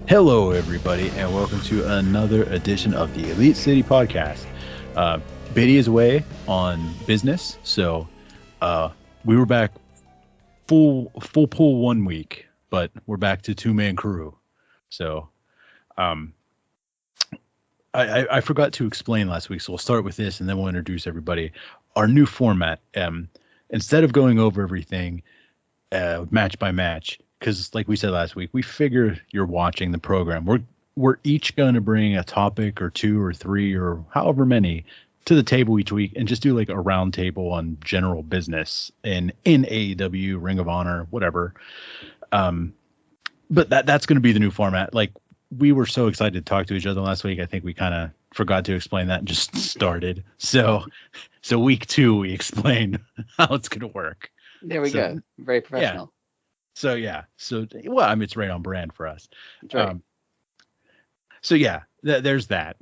Hello, everybody, and welcome to another edition of the Elite City Podcast. Biddy is away on business, so we were back full pull 1 week, but we're back to two-man crew. So I forgot to explain last week, so we'll start with this, and then we'll introduce everybody. Our new format, instead of going over everything match by match, because like we said last week, we figure you're watching the program. We're each going to bring a topic or two or three or however many to the table each week and just do like a round table on general business in AEW, Ring of Honor, whatever. But that's going to be the new format. Like, we were so excited to talk to each other last week. I think we kind of forgot to explain that and just started. So week 2, we explained how it's going to work. There we go. Very professional. Yeah. Well, I mean, it's right on brand for us. That's right. There's that.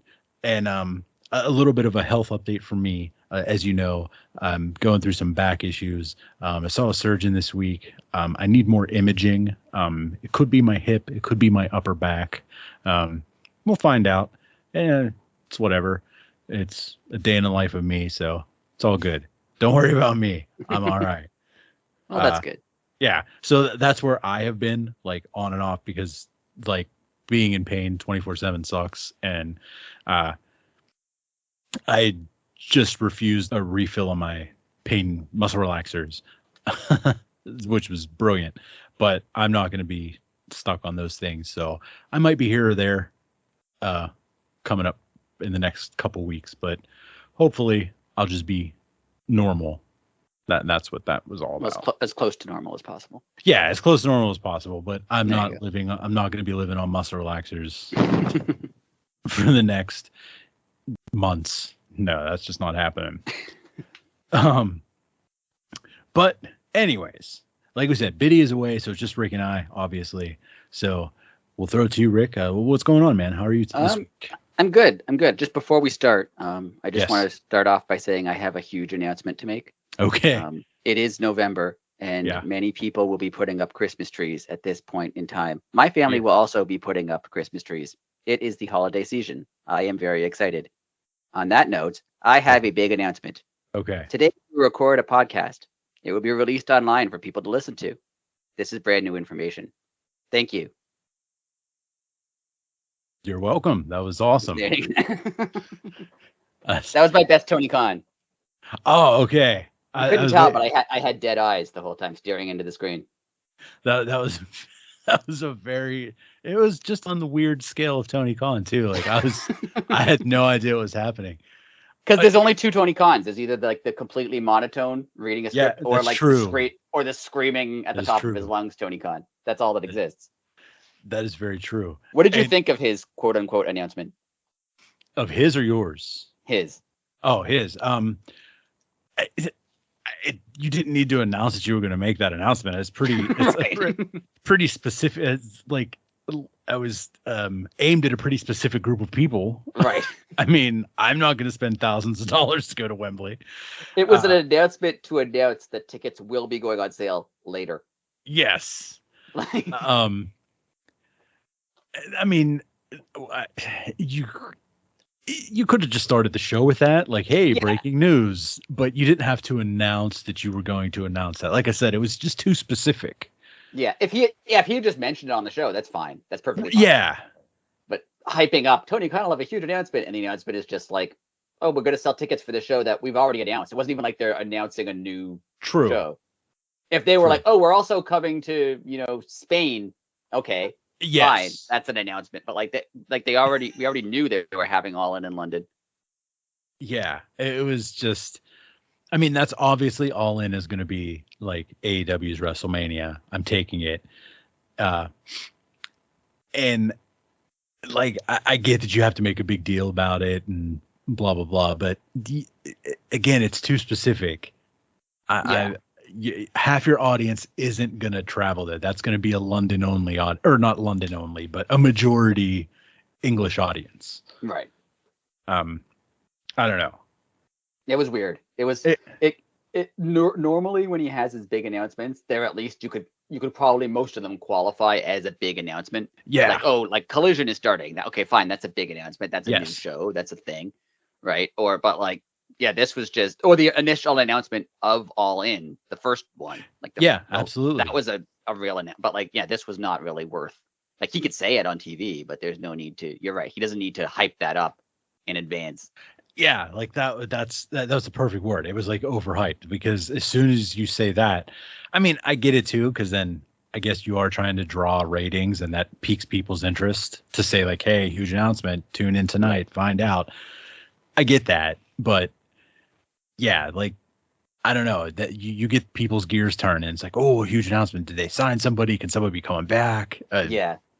And a little bit of a health update for me. As you know, I'm going through some back issues. I saw a surgeon this week. I need more imaging. It could be my hip. It could be my upper back. We'll find out. It's whatever. It's a day in the life of me, so it's all good. Don't worry about me. I'm all right. Well, that's good. Yeah. So that's where I have been, like, on and off, because like being in pain 24/7 sucks. And I just refused a refill on my pain muscle relaxers, which was brilliant, but I'm not going to be stuck on those things. So I might be here or there coming up in the next couple weeks, but hopefully I'll just be normal. That's what that was all about. As close to normal as possible. Yeah, as close to normal as possible. But I'm not going to be living on muscle relaxers for the next months. No, that's just not happening. But anyways, like we said, Biddy is away, so it's just Rick and I, obviously. So we'll throw it to you, Rick. What's going on, man? How are you this week? I'm good. Just before we start, I just want to start off by saying I have a huge announcement to make. Okay. It is November, and many people will be putting up Christmas trees at this point in time. My family will also be putting up Christmas trees. It is the holiday season. I am very excited. On that note, I have a big announcement. Okay. Today we record a podcast. It will be released online for people to listen to. This is brand new information. Thank you. You're welcome. That was awesome. That was my best Tony Khan. Oh, okay. I couldn't tell, but I had dead eyes the whole time staring into the screen. That was it was just on the weird scale of Tony Khan too. Like I had no idea what was happening. Because there's only two Tony Khans. There's either the completely monotone reading a script, or like the screaming at the top of his lungs Tony Khan. That's all that exists. That is very true. What did you think of his quote unquote announcement? Of his or yours? His. Oh, his. You didn't need to announce that you were going to make that announcement. It's pretty specific. It's like I was aimed at a pretty specific group of people. Right. I mean, I'm not going to spend thousands of dollars to go to Wembley. It was an announcement to announce that tickets will be going on sale later. Yes. I mean, you could have just started the show with that, like, hey, breaking news, but you didn't have to announce that you were going to announce that. Like I said, it was just too specific. Yeah, if he just mentioned it on the show, that's fine. That's perfectly fine. Yeah. But hyping up, Tony Khan will have a huge announcement, and the announcement is just like, oh, we're going to sell tickets for the show that we've already announced. It wasn't even like they're announcing a new show. If they were like, oh, we're also coming to, Spain, okay. Yes. Fine, that's an announcement, but we already knew they were having All In London. Yeah, it was just, I mean, that's obviously All In is going to be like AEW's WrestleMania. I'm taking it, and like I get that you have to make a big deal about it and blah blah blah, but again, it's too specific. Half your audience isn't going to travel there. That's going to be a London only or not London only, but a majority English audience. Right. I don't know. It was weird. It was normally when he has his big announcements, there at least you could probably most of them qualify as a big announcement. Yeah. Like, oh, like Collision is starting. Okay, fine, that's a big announcement. That's a new show. That's a thing, right? But like, yeah, this was just the initial announcement of All In, the first one. Like, absolutely, that was a real announcement. But like, yeah, this was not really worth. Like, he could say it on TV, but there's no need to. You're right. He doesn't need to hype that up in advance. Yeah, like that was the perfect word. It was like overhyped, because as soon as you say that, I mean, I get it too, because then I guess you are trying to draw ratings, and that piques people's interest to say like, hey, huge announcement, tune in tonight, find out. I get that, but yeah, like, I don't know, that you get people's gears turning. It's like, oh, a huge announcement. Did they sign somebody? Can somebody be coming back? And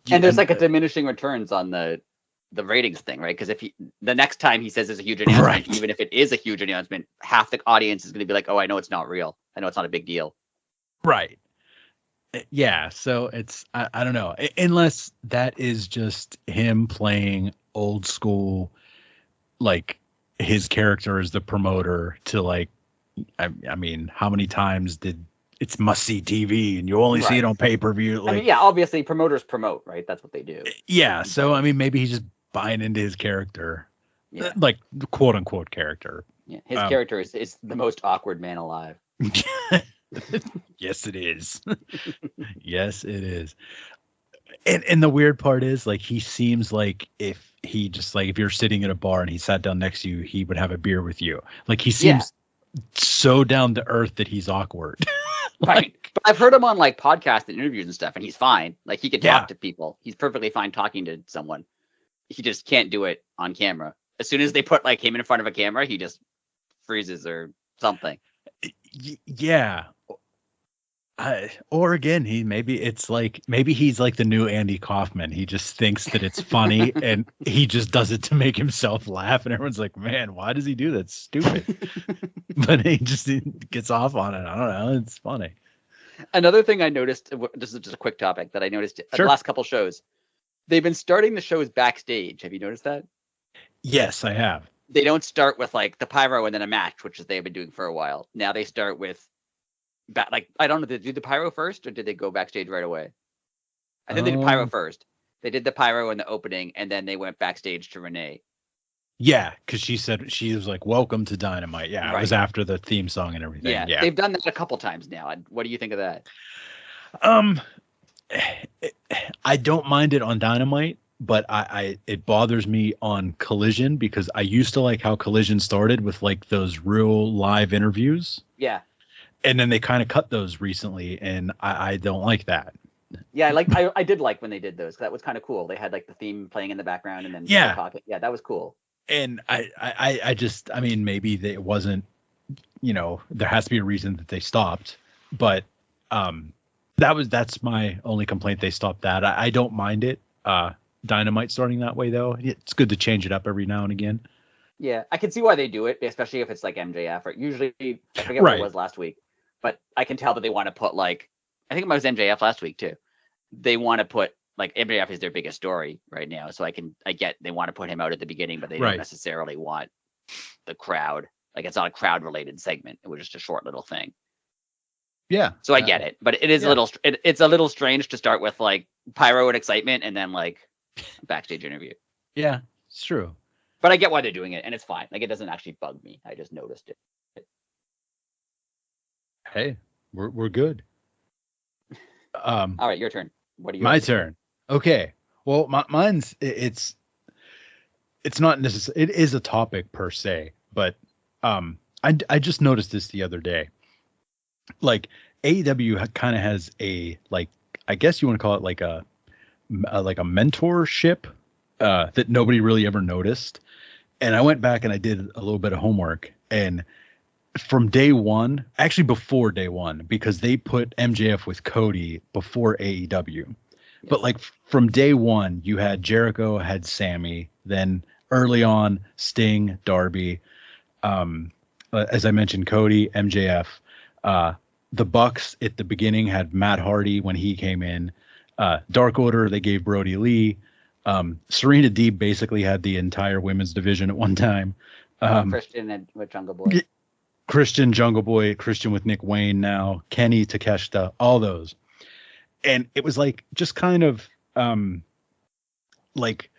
there's like a diminishing returns on the ratings thing, right? Because if the next time he says there's a huge announcement, even if it is a huge announcement, half the audience is going to be like, oh, I know it's not real. I know it's not a big deal. Right. Yeah. So it's, I don't know, unless that is just him playing old school, like his character as the promoter to like, I mean, how many times it's must see TV and you only see it on pay-per-view. Like, I mean, yeah, obviously promoters promote, right? That's what they do. Yeah. So, I mean, maybe he's just buying into his character, like quote unquote character. Yeah. His character is the most awkward man alive. Yes, it is. Yes, it is. And the weird part is, like, he seems like if you're sitting at a bar and he sat down next to you, he would have a beer with you. Like, he seems so down to earth that he's awkward. Right. But I've heard him on like podcasts and interviews and stuff, and he's fine. Like, he can talk to people. He's perfectly fine talking to someone. He just can't do it on camera. As soon as they put like him in front of a camera, he just freezes or something. Yeah. Or again, maybe he's like the new Andy Kaufman. He just thinks that it's funny and he just does it to make himself laugh. And everyone's like, man, why does he do that? It's stupid. But he just gets off on it. I don't know. It's funny. Another thing I noticed, this is just a quick topic that I noticed at the last couple shows. They've been starting the shows backstage. Have you noticed that? Yes, I have. They don't start with like the pyro and then a match, which is they've been doing for a while. Now they start with I don't know, did they do the pyro first or did they go backstage right away? I think they did pyro first. They did the pyro in the opening and then they went backstage to Renee. Yeah, because she was like, welcome to Dynamite. Yeah, It was after the theme song and everything. Yeah. They've done that a couple times now. What do you think of that? I don't mind it on Dynamite, but it bothers me on Collision, because I used to like how Collision started with like those real live interviews. Yeah. And then they kind of cut those recently, and I don't like that. Yeah, I did like when they did those. That was kind of cool. They had like the theme playing in the background, and then talking. Yeah, that was cool. And I mean, maybe it wasn't, there has to be a reason that they stopped, but that's my only complaint. They stopped that. I don't mind it. Dynamite starting that way though. It's good to change it up every now and again. Yeah, I can see why they do it, especially if it's like MJF. Or usually, I forget what it was last week, but I can tell that they want to put like, I think it was MJF last week too. They want to put like MJF is their biggest story right now, so I get they want to put him out at the beginning, but they don't necessarily want the crowd. Like, it's not a crowd related segment. It was just a short little thing. Yeah. So I get it, but it is it's a little strange to start with like pyro and excitement and then like backstage interview. Yeah, it's true. But I get why they're doing it, and it's fine. Like, it doesn't actually bug me. I just noticed it. Hey, we're good. All right, your turn. What do you? My turn. Okay. Well, mine's it's not necessarily. It is a topic per se, but I just noticed this the other day. Like, AEW kind of has a, like, I guess you want to call it like a mentorship that nobody really ever noticed. And I went back and I did a little bit of homework, and from day one, actually before day one, because they put MJF with Cody before AEW. Yes. But like from day one, you had Jericho, had Sammy, then early on, Sting, Darby, as I mentioned, Cody, MJF, the Bucks at the beginning had Matt Hardy when he came in, Dark Order, they gave Brody Lee. Serena Deeb basically had the entire women's division at one time. Christian and with Jungle Boy. Christian, Jungle Boy, Christian with Nick Wayne now, Kenny, Takeshita, all those. And it was like just kind of like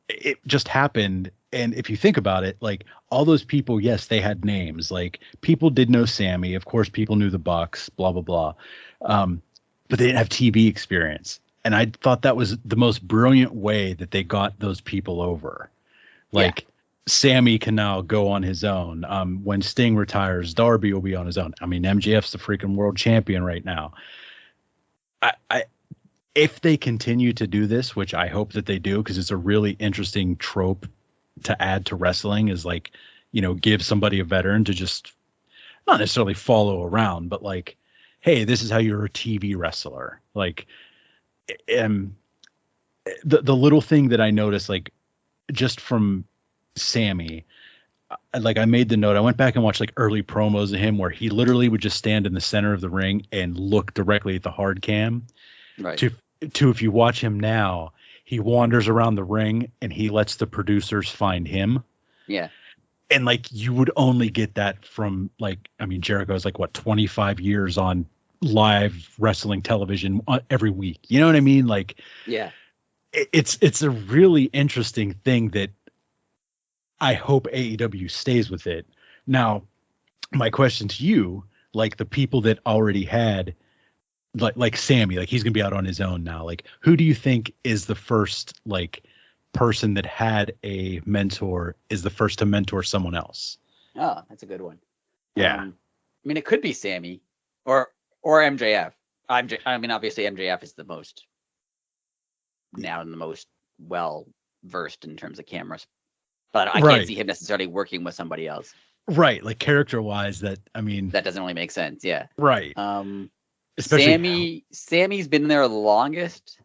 it just happened. And if you think about it, like all those people, yes, they had names. Like people did know Sammy. Of course, people knew the Bucks, blah, blah, blah. But they didn't have TV experience. And I thought that was the most brilliant way that they got those people over. Like Sammy can now go on his own. When Sting retires, Darby will be on his own. I mean, MJF's the freaking world champion right now. If they continue to do this, which I hope that they do, because it's a really interesting trope to add to wrestling, is like, you know, give somebody a veteran to just not necessarily follow around, but like, hey, this is how you're a TV wrestler. Like, the little thing that I noticed, like, just from Sammy, like I made the note, I went back and watched like early promos of him where he literally would just stand in the center of the ring and look directly at the hard cam. Right. To if you watch him now, he wanders around the ring and he lets the producers find him. Yeah. And like you would only get that from like, I mean, Jericho's like what, 25 years on live wrestling television every week. You know what I mean? Like, yeah, it's a really interesting thing that I hope AEW stays with it. Now, my question to you, like the people that already had, like Sammy, like he's gonna be out on his own now. Like, who do you think is the first like person that had a mentor is the first to mentor someone else? Oh, that's a good one. Yeah, I mean, it could be Sammy or MJF. I mean, obviously MJF is the most now and the most well versed in terms of cameras, but I can't see him necessarily working with somebody else. Right, like character wise, that I mean, that doesn't really make sense. Yeah, right. Especially Sammy's been there the longest,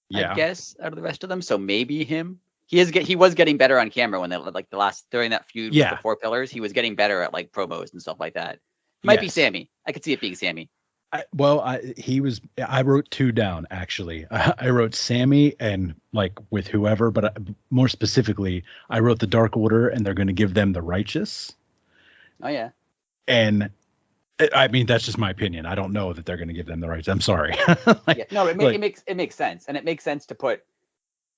yeah, I guess, out of the rest of them. So maybe him. He was getting better on camera when they like during that feud with the Four Pillars. He was getting better at like promos and stuff like that. Might be Sammy. I could see it being Sammy. I wrote two down actually. I wrote Sammy and like with whoever, but more specifically, I wrote the Dark Order and they're going to give them the Righteous. Oh yeah. And I mean, that's just my opinion. I don't know that they're going to give them the Righteous. I'm sorry. No, it makes sense, and it makes sense to put,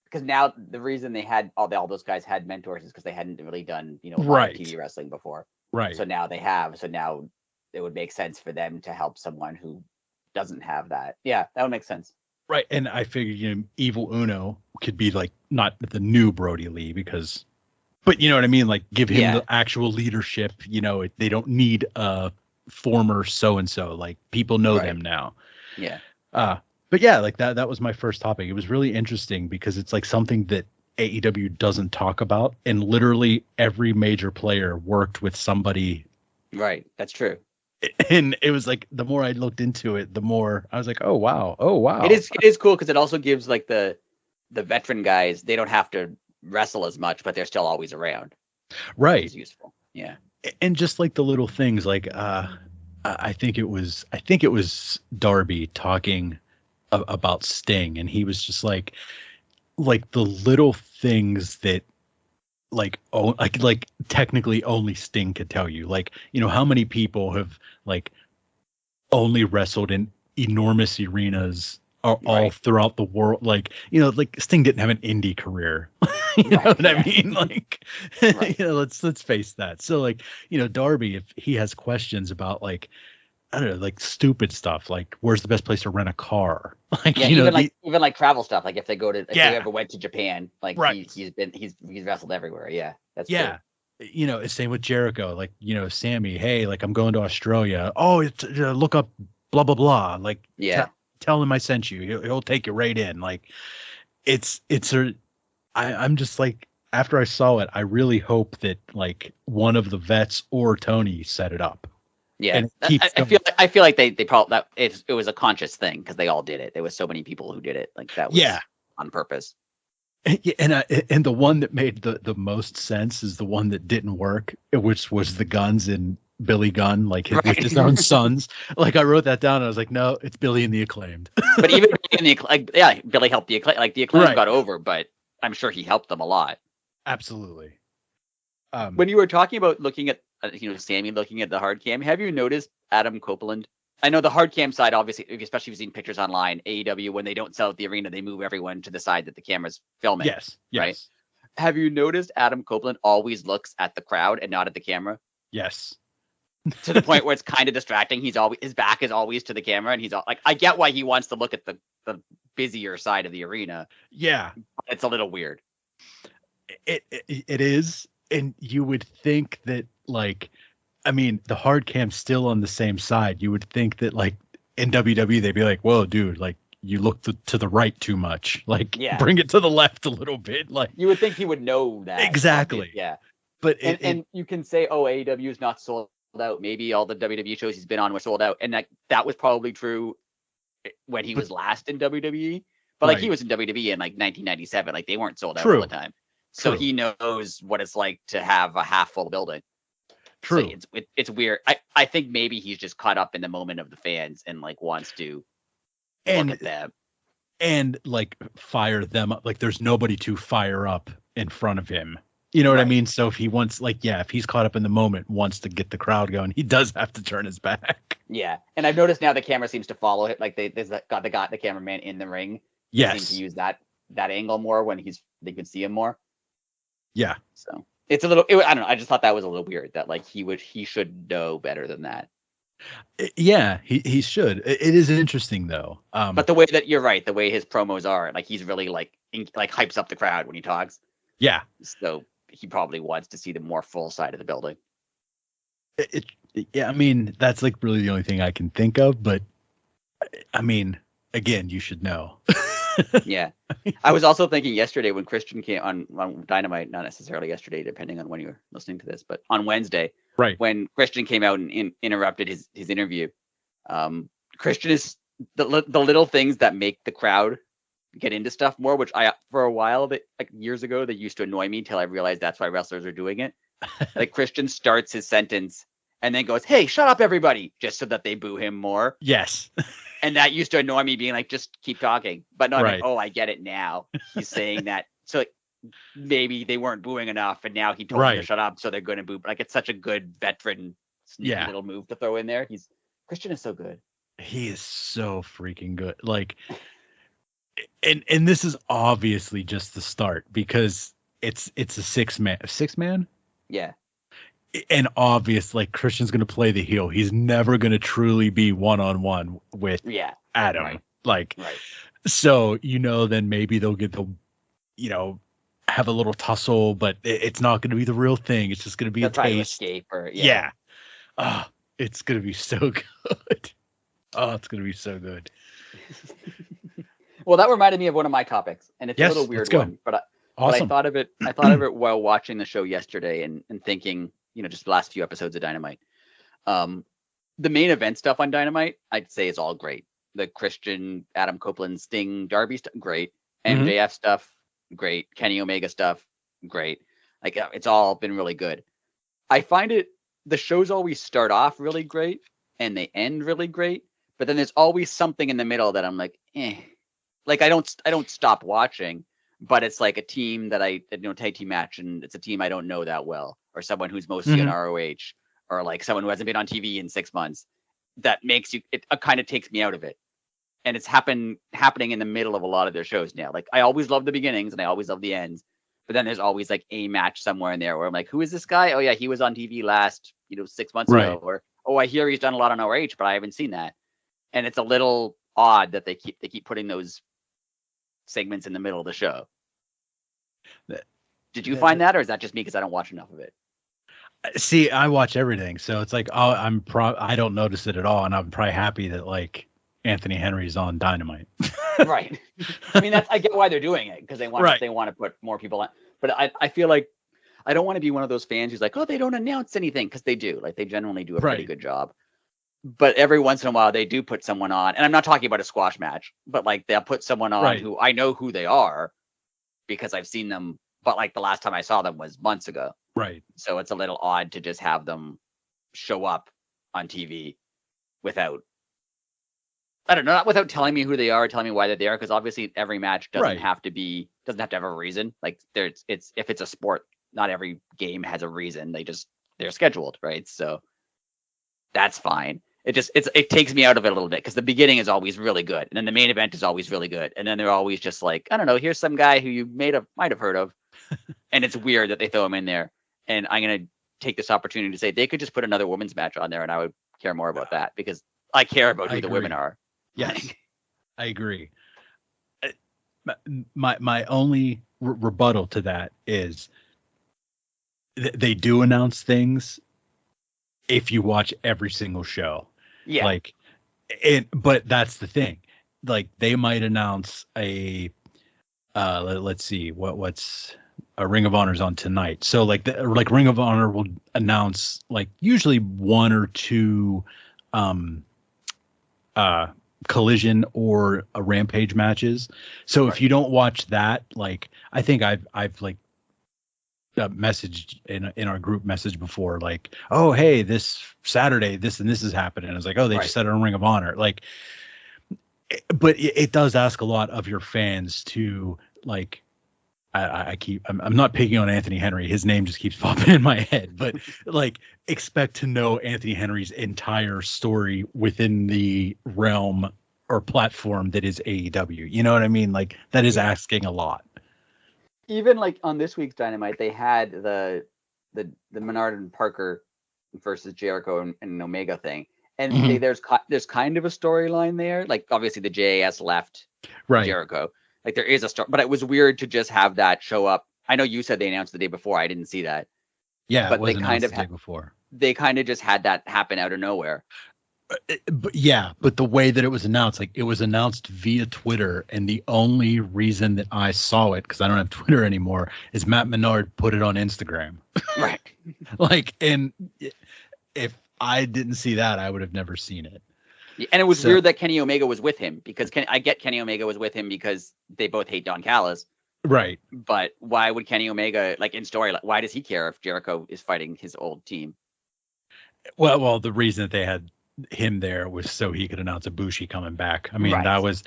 because now the reason they had all those guys had mentors is because they hadn't really done live TV wrestling before. Right. So now they have. So now it would make sense for them to help someone who doesn't have that. Yeah, that would make sense. Right. And I figured, Evil Uno could be like not the new Brody Lee but you know what I mean? Like give him the actual leadership, they don't need a former so-and-so, like people know them now. Yeah. But yeah, like that was my first topic. It was really interesting because it's like something that AEW doesn't talk about. And literally every major player worked with somebody. Right. That's true. And it was like the more I looked into it, the more I was like, oh wow. It is cool because it also gives like the veteran guys, they don't have to wrestle as much, but they're still always around. Right. It's useful. Yeah. And just like the little things, like I think it was Darby talking about Sting, and he was just like the little things that like technically only Sting could tell you. Like, how many people have like only wrestled in enormous arenas all throughout the world. Like, like Sting didn't have an indie career. You know what I mean? Like, let's face that. So like, Darby, if he has questions about like, I don't know, like stupid stuff, like where's the best place to rent a car? Like, even like travel stuff. Like if they go to, if they ever went to Japan, like he's wrestled everywhere. Yeah. That's true. Same with Jericho. Like, Sammy, hey, like I'm going to Australia. Oh, it's, look up blah, blah, blah. Like, tell him I sent you. He'll take you right in. Like I'm just like, after I saw it, I really hope that like one of the vets or Tony set it up. Yeah, I feel like they probably that it was a conscious thing because they all did it. There was so many people who did it. Like that was on purpose. And the one that made the most sense is the one that didn't work, which was the Guns and Billy Gunn, like with his own sons. Like I wrote that down and I was like, no, it's Billy and the Acclaimed. But even Billy helped the Acclaimed. Like the Acclaimed got over, but I'm sure he helped them a lot. Absolutely. When you were talking about looking at, Sammy looking at the hard cam, have you noticed Adam Copeland? I know the hard cam side, obviously, especially if you've seen pictures online, AEW, when they don't sell at the arena, they move everyone to the side that the camera's filming. Yes. Right? Have you noticed Adam Copeland always looks at the crowd and not at the camera? Yes. To the point where it's kind of distracting. His back is always to the camera, and he's like, I get why he wants to look at the busier side of the arena. Yeah. But it's a little weird. It is. And you would think that, like, I mean, the hard cam's still on the same side. You would think that, like, in WWE, they'd be like, whoa, dude, like, you look to the right too much. Like, bring it to the left a little bit. Like, you would think he would know that. Exactly. Yeah. But and you can say, oh, AEW is not sold out. Maybe all the WWE shows he's been on were sold out. And that was probably true when he was last in WWE. But, like, he was in WWE in, like, 1997. Like, they weren't sold out all the time. So he knows what it's like to have a half full building. True. So it's weird. I think maybe he's just caught up in the moment of the fans and, like, wants to look at them. And, like, fire them up. Like, there's nobody to fire up in front of him. You know what I mean? So if he wants, like, if he's caught up in the moment, wants to get the crowd going, he does have to turn his back. Yeah. And I've noticed now the camera seems to follow it. Like, they've got the cameraman in the ring. Yes. They seem to use that angle more when they can see him more. Yeah. So it's a little, I don't know. I just thought that was a little weird that, like, he should know better than that. Yeah, he should. It is interesting though. But the way that you're right, the way his promos are, like, he's really like hypes up the crowd when he talks. Yeah. So he probably wants to see the more full side of the building. Yeah, I mean, that's, like, really the only thing I can think of. But I mean, again, you should know. Yeah. I was also thinking yesterday when Christian came on Dynamite, not necessarily yesterday, depending on when you're listening to this, but on Wednesday, right, when Christian came out and interrupted his interview. Christian is the little things that make the crowd get into stuff more, which for a while, like years ago, they used to annoy me until I realized that's why wrestlers are doing it. Like, Christian starts his sentence and then goes, "Hey, shut up, everybody," just so that they boo him more. Yes. And that used to annoy me, being like, just keep talking. But no, I'm like, oh, I get it now. He's saying that. So, like, maybe they weren't booing enough, and now he told them to shut up, so they're going to boo. Like, it's such a good veteran sneaky little move to throw in there. Christian is so good. He is so freaking good. Like, and this is obviously just the start, because it's a six man. Yeah. And obvious, like, Christian's going to play the heel. He's never going to truly be one-on-one with Adam. Right. Like, so, then maybe they'll have a little tussle, but it's not going to be the real thing. It's just going to be a taste. Escape or, Oh, it's going to be so good. Oh, it's going to be so good. Well, that reminded me of one of my topics, and it's a little weird one, but I thought of it while watching the show yesterday and thinking, just the last few episodes of Dynamite. The main event stuff on Dynamite, I'd say, is all great. The Christian, Adam Copeland, Sting, Darby stuff, great. MJF stuff, great. Kenny Omega stuff, great. Like, it's all been really good. I find the shows always start off really great and they end really great, but then there's always something in the middle that I'm like, eh. Like, I don't stop watching, but it's like a team that tag team match, and it's a team I don't know that well, or someone who's mostly on ROH, or like someone who hasn't been on TV in 6 months. That makes it kind of takes me out of it. And it's happening in the middle of a lot of their shows now. Like, I always love the beginnings and I always love the ends, but then there's always like a match somewhere in there where I'm like, who is this guy? Oh yeah, he was on TV last, 6 months ago. Or, oh, I hear he's done a lot on ROH, but I haven't seen that. And it's a little odd that they keep putting those segments in the middle of the show. Did you find that, or is that just me because I don't watch enough of it? See, I watch everything, so it's like, I don't notice it at all, and I'm probably happy that, like, Anthony Henry's on Dynamite. Right. I mean, I get why they're doing it, because they want to put more people on. But I feel like I don't want to be one of those fans who's like, oh, they don't announce anything, because they do. Like, they generally do a pretty good job. But every once in a while, they do put someone on, and I'm not talking about a squash match, but like they'll put someone on who I know who they are because I've seen them. But like the last time I saw them was months ago. Right. So it's a little odd to just have them show up on TV without telling me who they are, telling me why they're there. Because obviously every match doesn't have to have a reason. Like if it's a sport, not every game has a reason. They're scheduled, right? So that's fine. It takes me out of it a little bit because the beginning is always really good, and then the main event is always really good, and then they're always just like, I don't know, here's some guy who you might have heard of, and it's weird that they throw him in there. And I'm gonna take this opportunity to say they could just put another women's match on there, and I would care more about that because I care about who the women are. Yes, I agree. My only rebuttal to that is they do announce things if you watch every single show. Yeah. But that's the thing. Like they might announce a let's see what's a Ring of Honor's on tonight. So like Ring of Honor will announce like usually one or two Collision or a Rampage matches. So if you don't watch that, like I think I've like messaged in our group message before, like, oh hey, this Saturday this and this is happening. I was like, oh, they just said it on Ring of Honor. Like, but it does ask a lot of your fans to like. I'm not picking on Anthony Henry. His name just keeps popping in my head, but like expect to know Anthony Henry's entire story within the realm or platform that is AEW. You know what I mean? Like that is asking a lot. Even like on this week's Dynamite, they had the Menard and Parker versus Jericho and Omega thing, and there's kind of a storyline there. Like obviously the JAS left Jericho. Like there is a story, but it was weird to just have that show up. I know you said they announced the day before. I didn't see that. Yeah, but they kind of the day before. They kind of just had that happen out of nowhere. But the way that it was announced, like it was announced via Twitter, and the only reason that I saw it, because I don't have Twitter anymore, is Matt Menard put it on Instagram. Right. Like, and if I didn't see that, I would have never seen it. And it was weird that Kenny Omega was with him because I get Kenny Omega was with him because they both hate Don Callis. Right. But why would Kenny Omega, like in story, like, why does he care if Jericho is fighting his old team? Well, the reason that they had him there was so he could announce Ibushi coming back. I mean, that was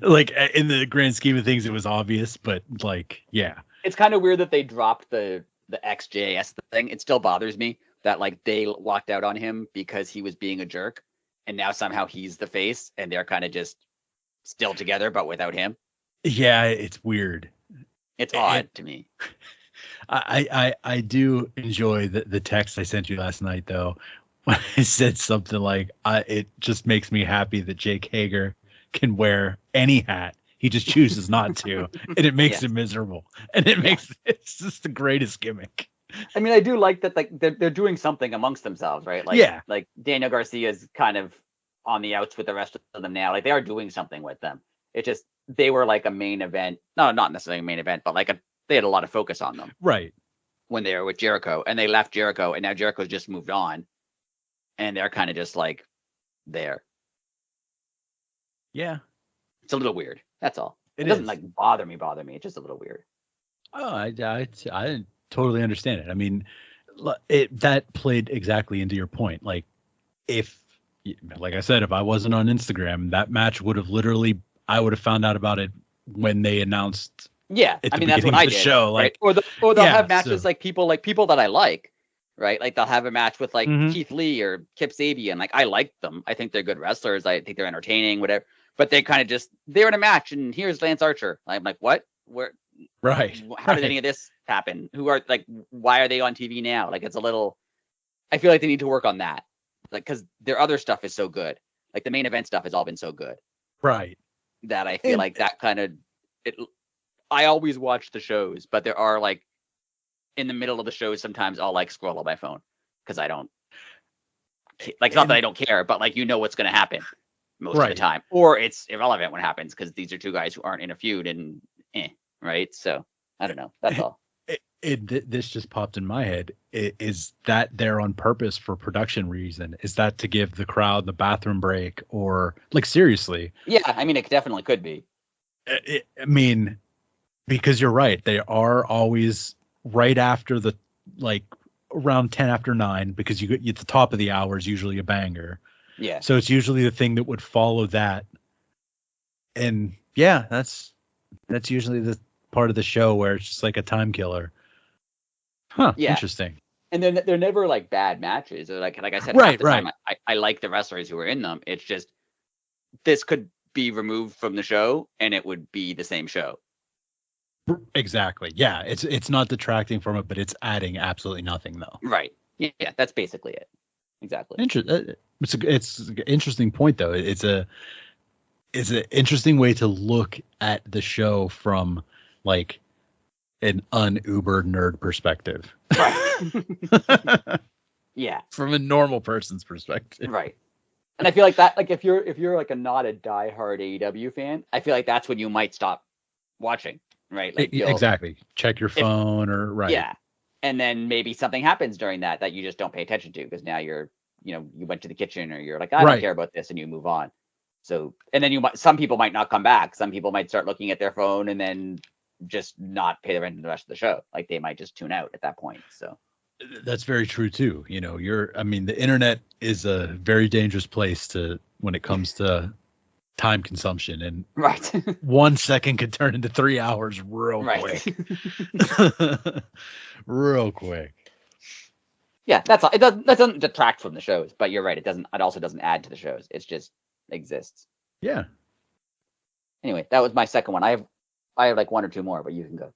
like in the grand scheme of things, it was obvious, but like, yeah. It's kind of weird that they dropped the XJS thing. It still bothers me that like they walked out on him because he was being a jerk. And now somehow he's the face and they're kind of just still together, but without him. Yeah, it's weird. It's odd to me. I do enjoy the text I sent you last night, though. When I said something like, it just makes me happy that Jake Hager can wear any hat. He just chooses not to. And it makes him miserable. And it's just the greatest gimmick. I mean, I do like that. Like they're doing something amongst themselves, right? Like, like Daniel Garcia's kind of on the outs with the rest of them now. Like they are doing something with them. It just they were like a main event, not necessarily a main event, but like they had a lot of focus on them, right? When they were with Jericho, and they left Jericho, and now Jericho's just moved on, and they're kind of just like there. Yeah, it's a little weird. That's all. It doesn't like bother me. It's just a little weird. Oh, I totally understand it. I mean, that played exactly into your point. Like I said, if I wasn't on Instagram, that match would have I would have found out about it when they announced. Yeah, I mean that's what I did. Show, like, right? Or they'll have matches like people that I like, right? Like they'll have a match with like Keith Lee or Kip Sabian. Like I like them. I think they're good wrestlers. I think they're entertaining, whatever. But they kind of they're in a match, and here's Lance Archer. I'm like, what? Where? Right. How did any of this happen? Why are they on TV now? Like it's a little. I feel like they need to work on that, like because their other stuff is so good. Like the main event stuff has all been so good, right? That I feel like that kind of it. I always watch the shows, but there are like in the middle of the shows sometimes I'll like scroll on my phone because I don't like. It's not that I don't care, but like what's going to happen most of the time, or it's irrelevant when it happens because these are two guys who aren't in a feud and right. So I don't know. That's all. This just popped in my head. Is that there on purpose for production reason? Is that to give the crowd the bathroom break, or like seriously? Yeah, I mean, it definitely could be. I mean, because you're right. They are always right after the like around 10 after 9 because you get at the top of the hour is usually a banger. Yeah. So it's usually the thing that would follow that. And yeah, that's usually the part of the show where it's just like a time killer. Huh. Yeah. Interesting. And they're never like bad matches. Or like I said, Right, half the time I like the wrestlers who are in them. It's just this could be removed from the show and it would be the same show. Exactly. Yeah. It's not detracting from it, but it's adding absolutely nothing though. Right. Yeah. That's basically it. Exactly. It's an interesting point though. It's an interesting way to look at the show from like an un-Uber nerd perspective. Right. Yeah. From a normal person's perspective. Right. And I feel like that, like if you're like not a diehard AEW fan, I feel like that's when you might stop watching. Right. Like exactly. Check your phone or right. Yeah. And then maybe something happens during that you just don't pay attention to because now you went to the kitchen or you're like, I don't care about this, and you move on. So, and then some people might not come back. Some people might start looking at their phone and then just not pay attention to the rest of the show. Like they might just tune out at that point. So that's very true too. The internet is a very dangerous place when it comes to time consumption, and right. 1 second could turn into 3 hours real quick. Real quick. Yeah, that's all. That doesn't detract from the shows, but you're right. It also doesn't add to the shows. It's just exists. Yeah. Anyway, that was my second one. I have like one or two more, but you can go.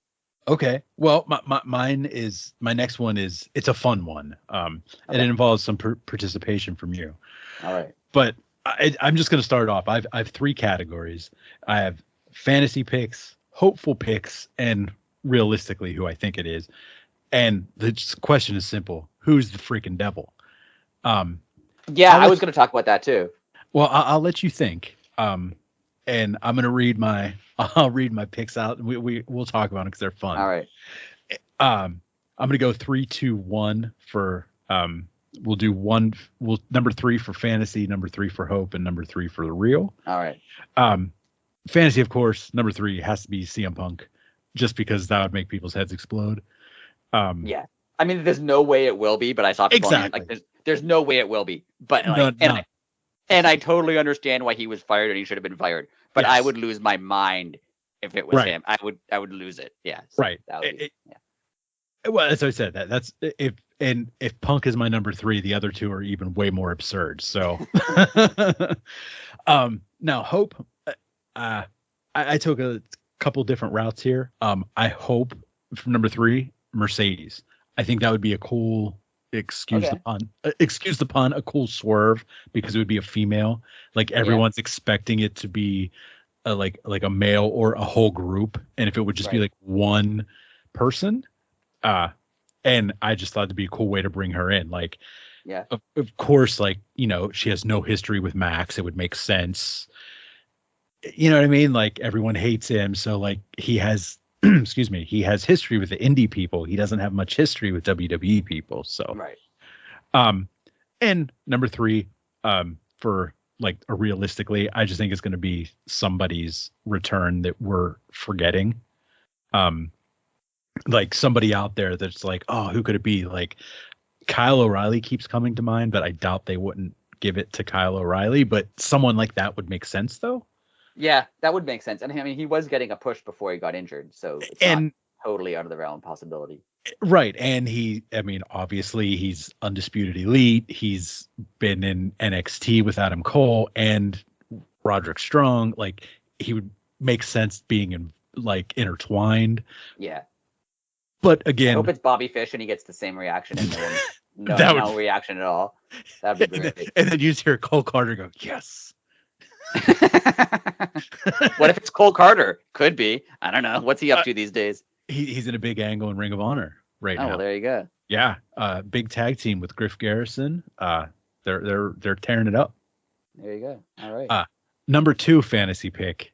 Okay. Well, my next one is, it's a fun one. And it involves some participation from you. All right. But I'm just going to start off. I have 3 categories. I have fantasy picks, hopeful picks, and realistically who I think it is. And the question is simple. Who's the freaking devil? I was going to talk about that too. Well, I'll let you think. And I'm going to I'll read my picks out, and we'll talk about them because they're fun. All right. I'm going to go 3, 2, 1 for, we'll do number 3 for fantasy, number 3 for hope, and number 3 for the real. All right. Fantasy, of course, number 3 has to be CM Punk, just because that would make people's heads explode. Yeah. I mean, there's no way it will be, but I saw people like there's no way it will be. But like, and I totally understand why he was fired and he should have been fired. But yes. I would lose my mind if it was him. I would lose it. Yeah. So right. Well, as I said, that's if Punk is my number 3, the other 2 are even way more absurd. So now Hope, I took a couple different routes here. I hope for number 3, Mercedes. I think that would be a cool, excuse the pun, a cool swerve, because it would be a female. Like everyone's expecting it to be like a male or a whole group, and if it would just be like one person, and I just thought it'd be a cool way to bring her in. Like, of course, like, she has no history with Max. It would make sense. You know what I mean? Like, everyone hates him, so like he has. Excuse me, he has history with the indie people. He doesn't have much history with WWE people. So and number 3, for like realistically, I just think it's going to be somebody's return that we're forgetting. Like somebody out there that's like, oh, who could it be? Like Kyle O'Reilly keeps coming to mind, but I doubt they wouldn't give it to Kyle O'Reilly. But someone like that would make sense, though. Yeah, that would make sense. And I mean, he was getting a push before he got injured, so it's not totally out of the realm of possibility. Right. And obviously he's Undisputed Elite. He's been in NXT with Adam Cole and Roderick Strong. Like, he would make sense being intertwined. Yeah. But again, I hope it's Bobby Fish and he gets the same reaction and no reaction at all. That'd be great. And then you just hear Cole Carter go, yes. What if it's Cole Carter? Could be. I don't know. What's he up to these days? He's in a big angle in Ring of Honor right now. Oh, well, there you go. Yeah, big tag team with Griff Garrison. They're tearing it up. There you go. All right. Number 2 fantasy pick,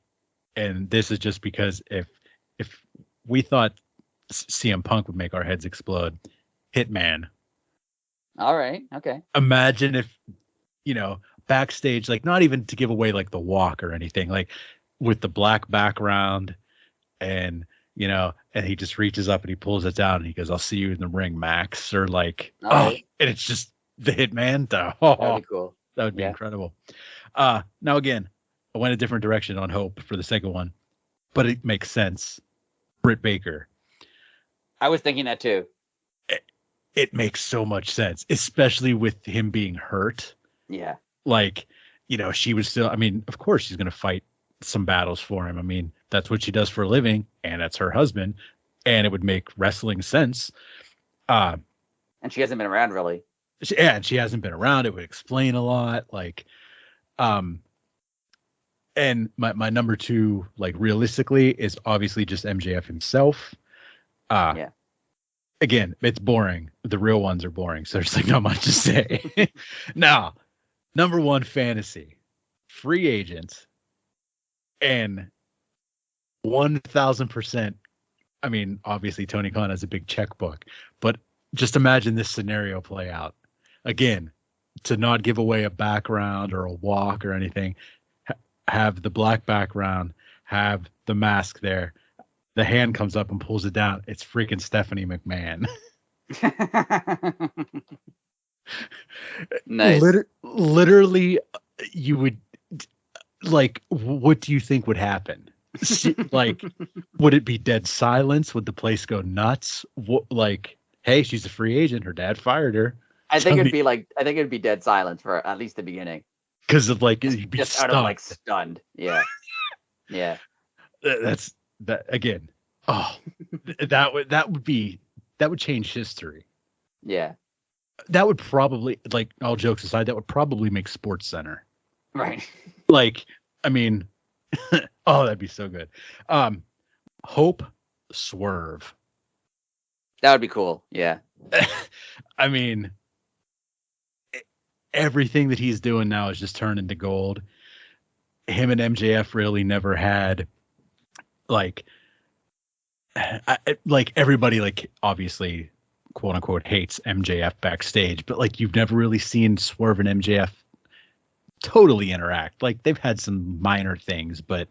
and this is just because if we thought CM Punk would make our heads explode, Hitman. All right. Okay. Imagine if backstage, like, not even to give away like the walk or anything, like with the black background, and and he just reaches up and he pulls it down and he goes, I'll see you in the ring, Max, or like, and it's just the Hitman. That'd be cool. That would be incredible. Now again, I went a different direction on Hope for the second one, but it makes sense. Britt Baker. I was thinking that too. it makes so much sense, especially with him being hurt. Yeah. Like, she would still, I mean, of course she's going to fight some battles for him. I mean, that's what she does for a living, and that's her husband, and it would make wrestling sense. And she hasn't been around really. And she hasn't been around. It would explain a lot. Like, and my number two, like realistically, is obviously just MJF himself. Yeah. Again, it's boring. The real ones are boring, so there's like not much to say. Now, number one fantasy, free agent, and 1,000%. I mean, obviously Tony Khan has a big checkbook, but just imagine this scenario play out. Again, to not give away a background or a walk or anything, have the black background, have the mask there. The hand comes up and pulls it down. It's freaking Stephanie McMahon. Nice. Literally, you would, like, what do you think would happen? Like, would it be dead silence? Would the place go nuts? Like, hey, she's a free agent. Her dad fired her. I think it'd be dead silence for at least the beginning. Because of like, you'd be just stunned. out of like stunned. Yeah. Yeah. That's that again. Oh, that would change history. Yeah. That would probably, like, all jokes aside, that would probably make Sports Center. Right. Like, I mean, oh, that'd be so good. Hope Swerve. That would be cool. Yeah. I mean, everything that he's doing now is just turned into gold. Him and MJF really never had, like, like everybody, like, obviously, quote unquote, hates MJF backstage, but like you've never really seen Swerve and MJF totally interact. Like, they've had some minor things, but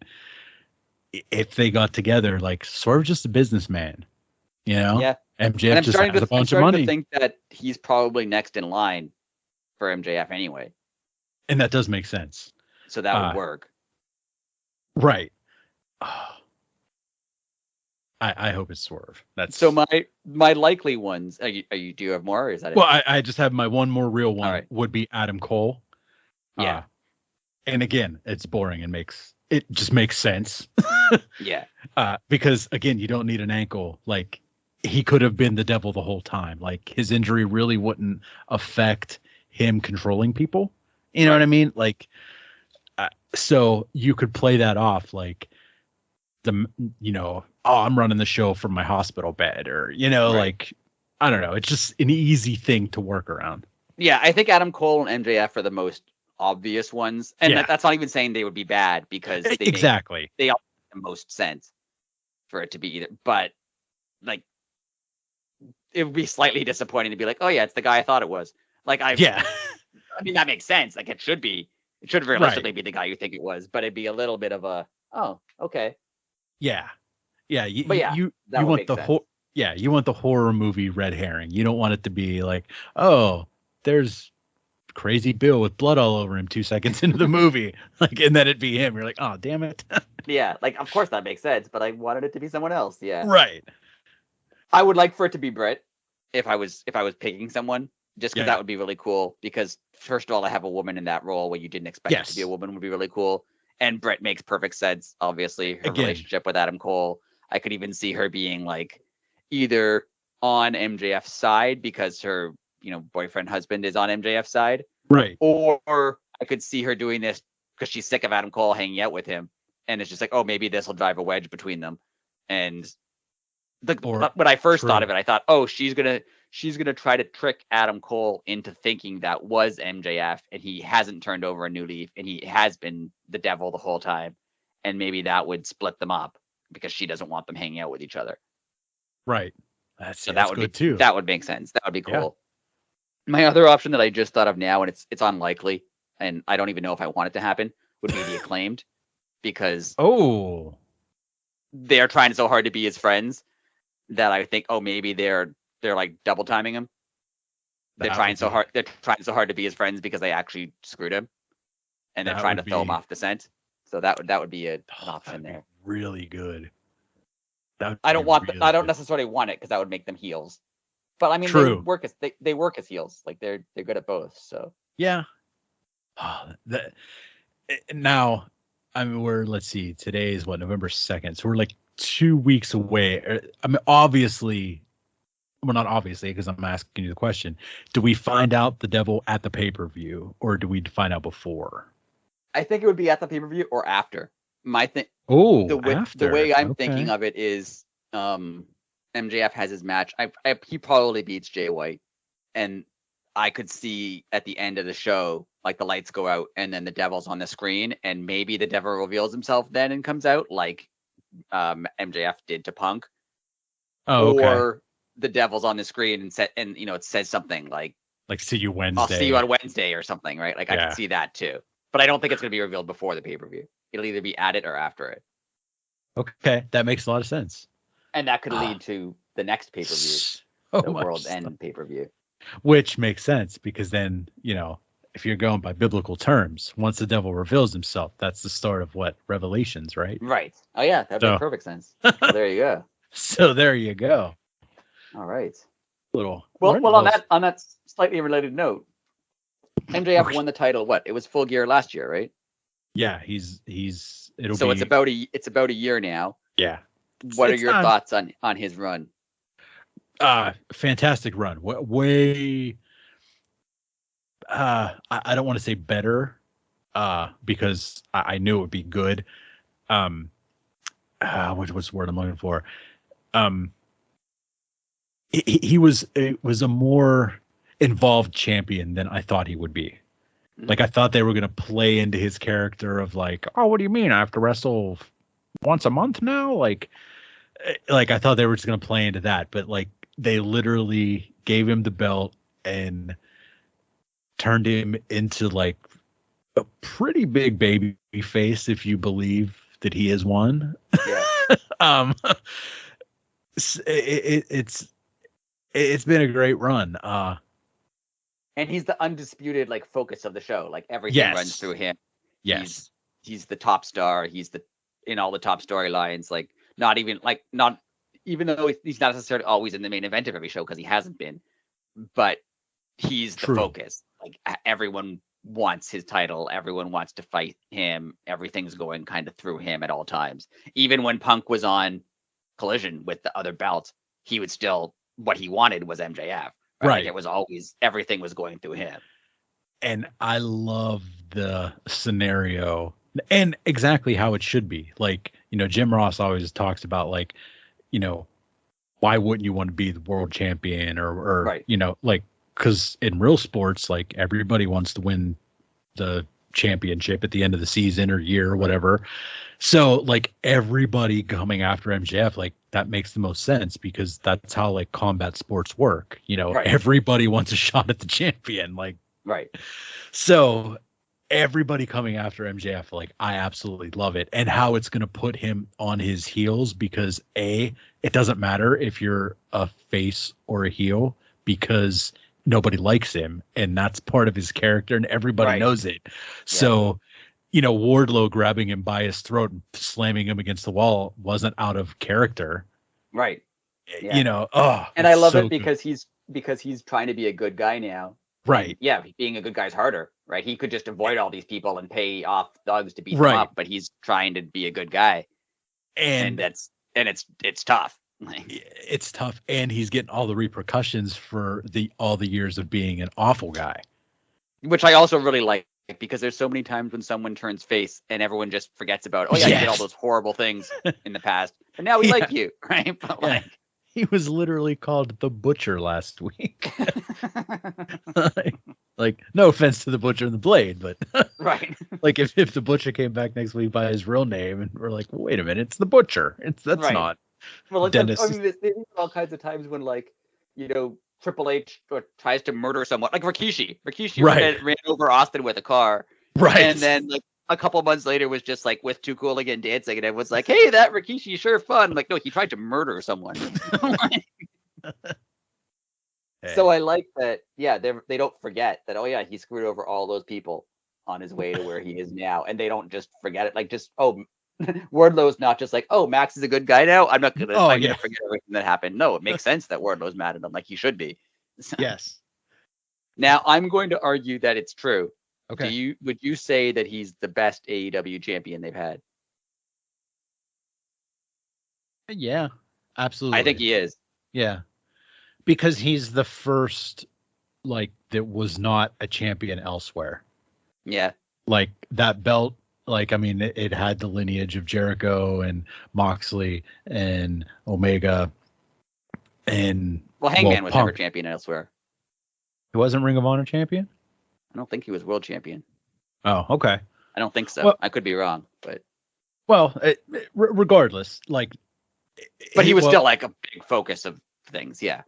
if they got together, like, Swerve's just a businessman, Yeah. MJF just has a bunch of money. To think that he's probably next in line for MJF anyway. And that does make sense. So that would work. Right. Oh. I hope it's Swerve. That's so my likely ones. Do you have more? Or is that it? Well, I just have my one more real one. Right. Would be Adam Cole. Yeah. And again, it's boring and it just makes sense. Yeah. Because again, you don't need an ankle. Like, he could have been the devil the whole time. Like, his injury really wouldn't affect him controlling people. You know what I mean? Like, so you could play that off like I'm running the show from my hospital bed, or, like, I don't know. It's just an easy thing to work around. Yeah, I think Adam Cole and MJF are the most obvious ones. And that's not even saying they would be bad, because they all make the most sense for it to be either. But, like, it would be slightly disappointing to be like, oh, yeah, it's the guy I thought it was. Like, I mean, that makes sense. Like, it should realistically be the guy you think it was, but it'd be a little bit of a, oh, okay. Yeah. Yeah, you want the horror movie red herring. You don't want it to be like, oh, there's Crazy Bill with blood all over him 2 seconds into the movie, like, and then it'd be him. You're like, oh, damn it. Yeah, like, of course that makes sense, but I wanted it to be someone else. Yeah, right. I would like for it to be Britt if I was picking someone, just because that would be really cool. Because first of all, I have a woman in that role where you didn't expect it to be a woman would be really cool, and Britt makes perfect sense. Obviously, her relationship with Adam Cole. I could even see her being like either on MJF's side because her, boyfriend, husband is on MJF's side. Right. Or I could see her doing this because she's sick of Adam Cole hanging out with him. And it's just like, oh, maybe this will drive a wedge between them. And when I first thought of it, I thought, oh, she's going to try to trick Adam Cole into thinking that was MJF, and he hasn't turned over a new leaf, and he has been the devil the whole time. And maybe that would split them up, because she doesn't want them hanging out with each other. Right. That would be good too. That would make sense. That would be cool. Yeah. My other option that I just thought of now, and it's unlikely, and I don't even know if I want it to happen, would be the Acclaimed, because they're trying so hard to be his friends that I think, oh, maybe they're like double timing him. They're trying so hard to be his friends because they actually screwed him, and they're trying to throw him off the scent. So that would be an option there. Really good. I don't necessarily want it because that would make them heels. But I mean, True. they work as heels. Like they're good at both. So Yeah. Now, I mean, let's see, today is what, November 2nd. So we're like 2 weeks away. I mean, obviously, well, not obviously, because I'm asking you the question. Do we find out the devil at the pay-per-view, or do we find out before? I think it would be at the pay-per-view or after. My thing. After. The way I'm thinking of it is, MJF has his match. He probably beats Jay White, and I could see at the end of the show, like the lights go out, and then the devil's on the screen, and maybe the devil reveals himself then and comes out, like MJF did to Punk. Oh, okay. Or the devil's on the screen and it says something like see you Wednesday. I'll see you on Wednesday or something, right? Like, yeah. I can see that too. But I don't think it's going to be revealed before the pay-per-view. It'll either be at it or after it. Okay, that makes a lot of sense. And that could lead to the next pay-per-view, the World's End pay-per-view. Which makes sense, because then, if you're going by biblical terms, once the devil reveals himself, that's the start of what? Revelations, right? Right. Oh, yeah, that makes perfect sense. So there you go. So there you go. All right. Well, on that slightly related note, MJF won the title. What? It was Full Gear last year, right? Yeah, it's about a year now. Yeah. What are your thoughts on his run? Fantastic run. Way. I don't want to say better, because I knew it would be good. What's the word I'm looking for? It was a more involved champion than I thought he would be. Like, I thought they were going to play into his character of like, oh, what do you mean? I have to wrestle once a month now? Like I thought they were just going to play into that, but like they literally gave him the belt and turned him into like a pretty big baby face, if you believe that he is one. Yeah. It's been a great run. And he's the undisputed like focus of the show. Like everything runs through him. Yes. He's the top star. He's in all the top storylines. Like not even though he's not necessarily always in the main event of every show, because he hasn't been, but he's the focus. Like everyone wants his title. Everyone wants to fight him. Everything's going kind of through him at all times. Even when Punk was on Collision with the other belts, he would still, what he wanted was MJF. Right. Like it was always, everything was going through him. And I love the scenario and exactly how it should be. Like, Jim Ross always talks about like, why wouldn't you want to be the world champion or right. Like, because in real sports, like everybody wants to win the championship at the end of the season or year or whatever. So like everybody coming after MJF, like that makes the most sense, because that's how like combat sports work. Right. Everybody wants a shot at the champion. Like, right. So everybody coming after MJF, like I absolutely love it, and how it's going to put him on his heels, because it doesn't matter if you're a face or a heel, because nobody likes him, and that's part of his character, and everybody knows it. Yeah. So, Wardlow grabbing him by his throat and slamming him against the wall wasn't out of character. Right. Yeah. And I love it because he's trying to be a good guy now. Right. And yeah, being a good guy is harder, right? He could just avoid all these people and pay off thugs to beat them up, but he's trying to be a good guy. And it's tough. It's tough, and he's getting all the repercussions for all the years of being an awful guy, which I also really like, because there's so many times when someone turns face and everyone just forgets about, you did all those horrible things in the past, but now we like you, right? But he was literally called the Butcher last week. like no offense to the Butcher and the Blade, but right. Like if the Butcher came back next week by his real name, and we're like, well, wait a minute, it's the Butcher. That's right. Not. Well, there's all kinds of times when, like, Triple H tries to murder someone, like Rikishi. Rikishi ran over Austin with a car, right? And then like a couple months later was just like with Too Cool Again dancing, and everyone's like, "Hey, that Rikishi sure fun." I'm like, no, he tried to murder someone. So I like that. Yeah, they don't forget that. Oh yeah, he screwed over all those people on his way to where he is now, and they don't just forget it. Like Wardlow's not just like, oh, Max is a good guy now. I'm gonna yeah. forget everything that happened. No, it makes sense that Wardlow's mad at him, like he should be. Yes. Now I'm going to argue that it's true. Okay. Would you say that he's the best AEW champion they've had? Yeah, absolutely. I think he is. Yeah, because he's the first like that was not a champion elsewhere. Yeah. Like that belt, like I mean, it had the lineage of Jericho and Moxley and Omega, and Hangman was never champion elsewhere. He wasn't Ring of Honor champion? I don't think he was world champion. Oh, okay. I don't think so. Well, I could be wrong, but regardless, like, but he was still like a big focus of things. Yeah.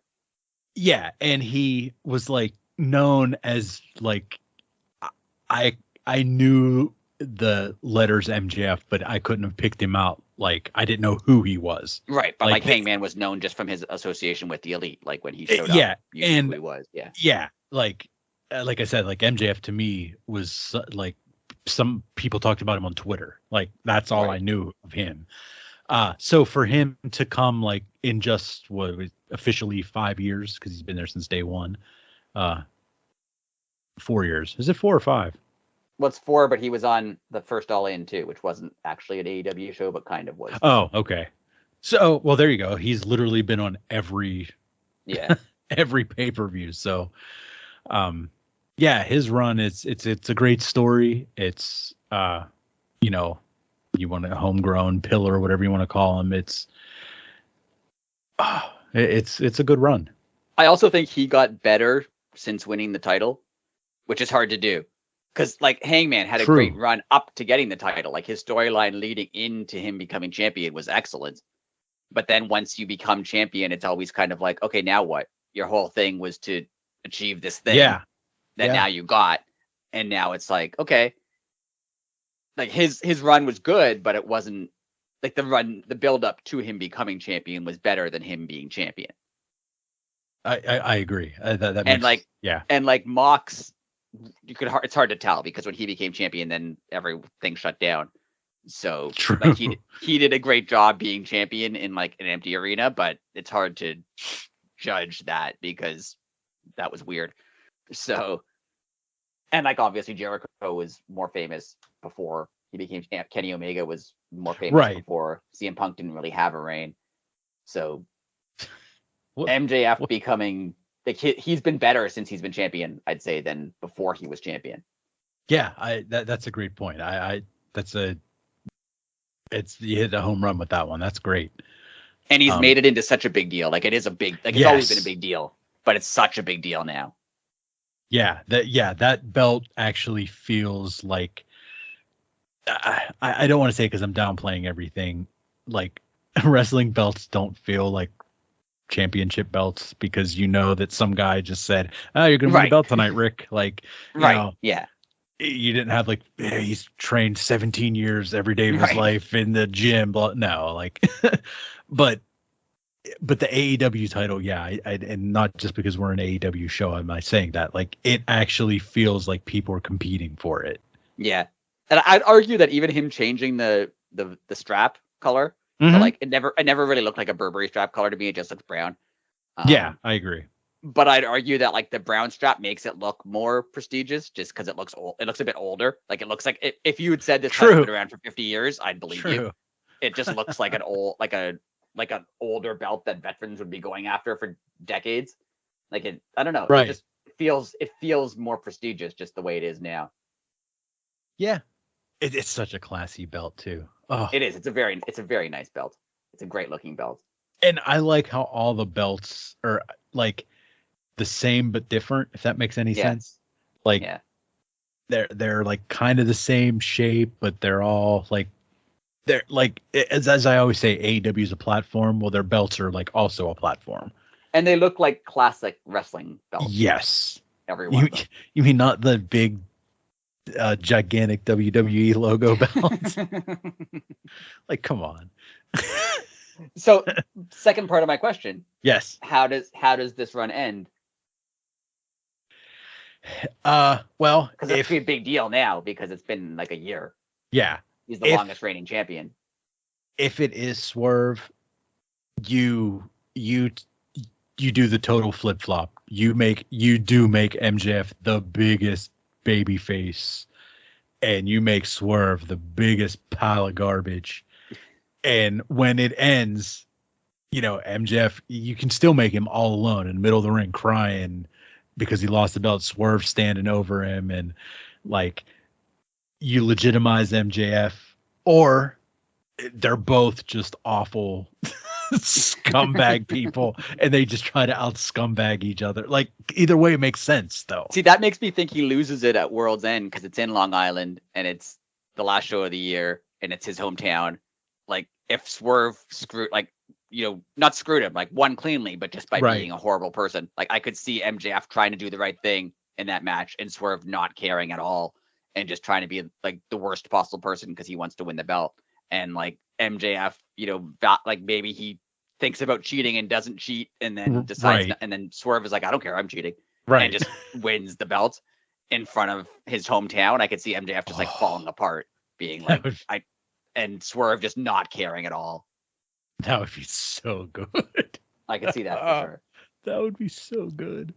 Yeah, and he was like known as like I knew the letters MJF, but I couldn't have picked him out. Like I didn't know who he was. Right, but like Hangman was known just from his association with the Elite. Like when he showed up, you knew who he was. Yeah. Yeah, like I said, like MJF to me was like some people talked about him on Twitter. Like that's all I knew of him. So for him to come like in just officially 5 years, because he's been there since day one, 4 years. Is it 4 or 5? Well, it's 4, but he was on the first All In too, which wasn't actually an AEW show, but kind of was. Oh, okay. So, well, there you go. He's literally been on every every pay-per-view. So, yeah, his run it's a great story. It's you know, you want a homegrown pillar, whatever you want to call him. It's a good run. I also think he got better since winning the title, which is hard to do. Because like Hangman had a great run up to getting the title. Like his storyline leading into him becoming champion was excellent. But then once you become champion, it's always kind of like, okay, now what? Your whole thing was to achieve this thing that now you got. And now it's like, okay. Like his run was good, but it wasn't like the build up to him becoming champion was better than him being champion. I agree. That and makes, and like Mox, it's hard to tell because when he became champion, then everything shut down. So like he did a great job being champion in like an empty arena, but it's hard to judge that because that was weird. So, and like obviously Jericho was more famous before he became champ. Kenny Omega was more famous before. CM Punk didn't really have a reign. So MJF becoming like he's been better since he's been champion, I'd say, than before he was champion. Yeah, that's a great point. You hit a home run with that one. That's great. And he's made it into such a big deal. Like it is a big, like it's always been a big deal, but it's such a big deal now. Yeah, that belt actually feels like I don't want to say because I'm downplaying everything. Like wrestling belts don't feel like championship belts because you know that some guy just said, "Oh, you're gonna win the belt tonight, Rick." Like, you know, you didn't have like he's trained 17 years every day of his life in the gym. No, like, but the AEW title, and not just because we're an AEW show am I saying that. Like, it actually feels like people are competing for it. Yeah, and I'd argue that even him changing the strap color, so like it never really looked like a Burberry strap color to me. It just looks brown. Yeah, I agree. But I'd argue that like the brown strap makes it look more prestigious just because it looks old. It looks a bit older. Like it looks like if you had said this has been around for 50 years, I'd believe you. It just looks like an older belt that veterans would be going after for decades. Like it, I don't know. Right. It feels more prestigious just the way it is now. Yeah. It's such a classy belt too. Oh. It is. It's a very nice belt. It's a great looking belt. And I like how all the belts are like the same but different, if that makes any sense. Like they're like kind of the same shape, but they're all like they're like as I always say, AEW is a platform. Well, their belts are like also a platform. And they look like classic wrestling belts. Yes. Everyone. You mean not the big gigantic WWE logo belt? Like, come on. So, second part of my question. Yes. How does this run end? Well, because it's a big deal now because it's been like a year. Yeah. He's the longest reigning champion. If it is Swerve, you do the total flip flop. You do make MJF the biggest baby face, and you make Swerve the biggest pile of garbage. And when it ends, MJF, you can still make him all alone in the middle of the ring crying because he lost the belt. Swerve standing over him, and like you legitimize MJF, or they're both just awful scumbag people, and they just try to out scumbag each other. Like either way, it makes sense though. See, that makes me think he loses it at World's End because it's in Long Island and it's the last show of the year and it's his hometown. Like if Swerve not screwed him, like won cleanly, but just by being a horrible person. Like I could see MJF trying to do the right thing in that match and Swerve not caring at all and just trying to be like the worst possible person because he wants to win the belt. And like MJF, like maybe he thinks about cheating and doesn't cheat, and then decides, and then Swerve is like, I don't care, I'm cheating, and just wins the belt in front of his hometown. I could see MJF just like falling apart, being like, and Swerve just not caring at all. That would be so good. I could see that for sure. That would be so good.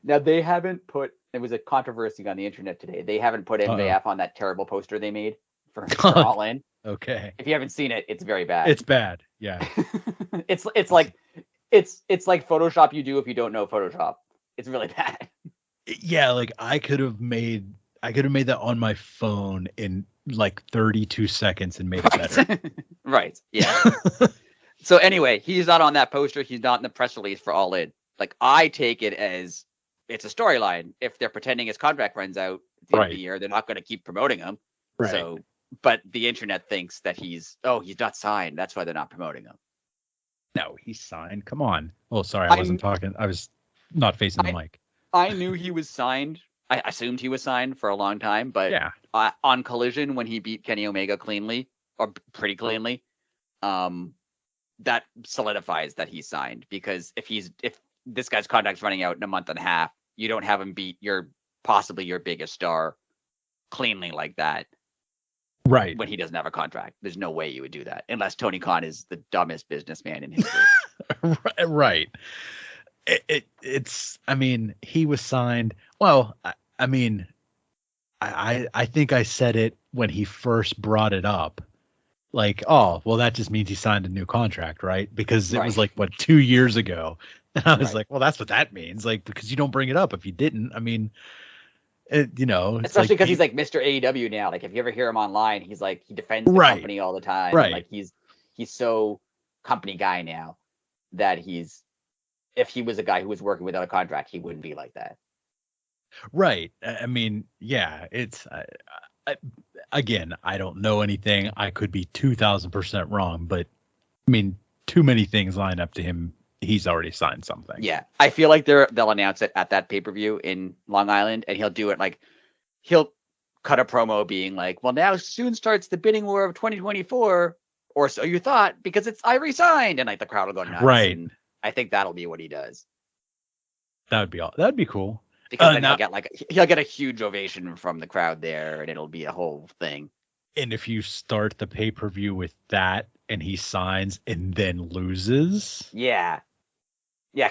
Now they haven't put. It was a controversy on the internet today. They haven't put MJF on that terrible poster they made for All In. Okay. If you haven't seen it, it's very bad. It's bad. Yeah. it's like Photoshop you do if you don't know Photoshop. It's really bad. Yeah, like I could have made that on my phone in like 32 seconds and made it better. Right. Yeah. So anyway, he's not on that poster. He's not in the press release for All In. Like I take it as it's a storyline. If they're pretending his contract runs out at the end of the year, they're not going to keep promoting him. Right. So, but the internet thinks that he's not signed. That's why they're not promoting him. No, he's signed. Come on. Oh, sorry. I wasn't talking. I was not facing the mic. I knew he was signed. I assumed he was signed for a long time, but on Collision, when he beat Kenny Omega cleanly or pretty cleanly, that solidifies that he's signed, because if this guy's contract's running out in a month and a half, you don't have him beat possibly your biggest star cleanly like that. Right. When he doesn't have a contract. There's no way you would do that unless Tony Khan is the dumbest businessman in history. Right. It's, I mean, he was signed. Well, I mean, I think I said it when he first brought it up. Like, oh, well, that just means he signed a new contract, right? Because it was like, 2 years ago. And I was like, well, that's what that means. Like, because you don't bring it up if you didn't. I mean, especially because he's like Mr. AEW now. Like if you ever hear him online, he's like, he defends the company all the time. Right. And like he's so company guy now that if he was a guy who was working without a contract, he wouldn't be like that. Right. I mean, yeah, it's again, I don't know anything. I could be 2,000% wrong, but I mean, too many things line up to him. He's already signed something. Yeah. I feel like they'll announce it at that pay-per-view in Long Island, and he'll do it like he'll cut a promo being like, well, now soon starts the bidding war of 2024, or so you thought, because I resigned, and like the crowd will go nuts. Right. And I think that'll be what he does. That'd be cool. Because then he'll get a huge ovation from the crowd there, and it'll be a whole thing. And if you start the pay-per-view with that and he signs and then loses. Yeah. Yeah,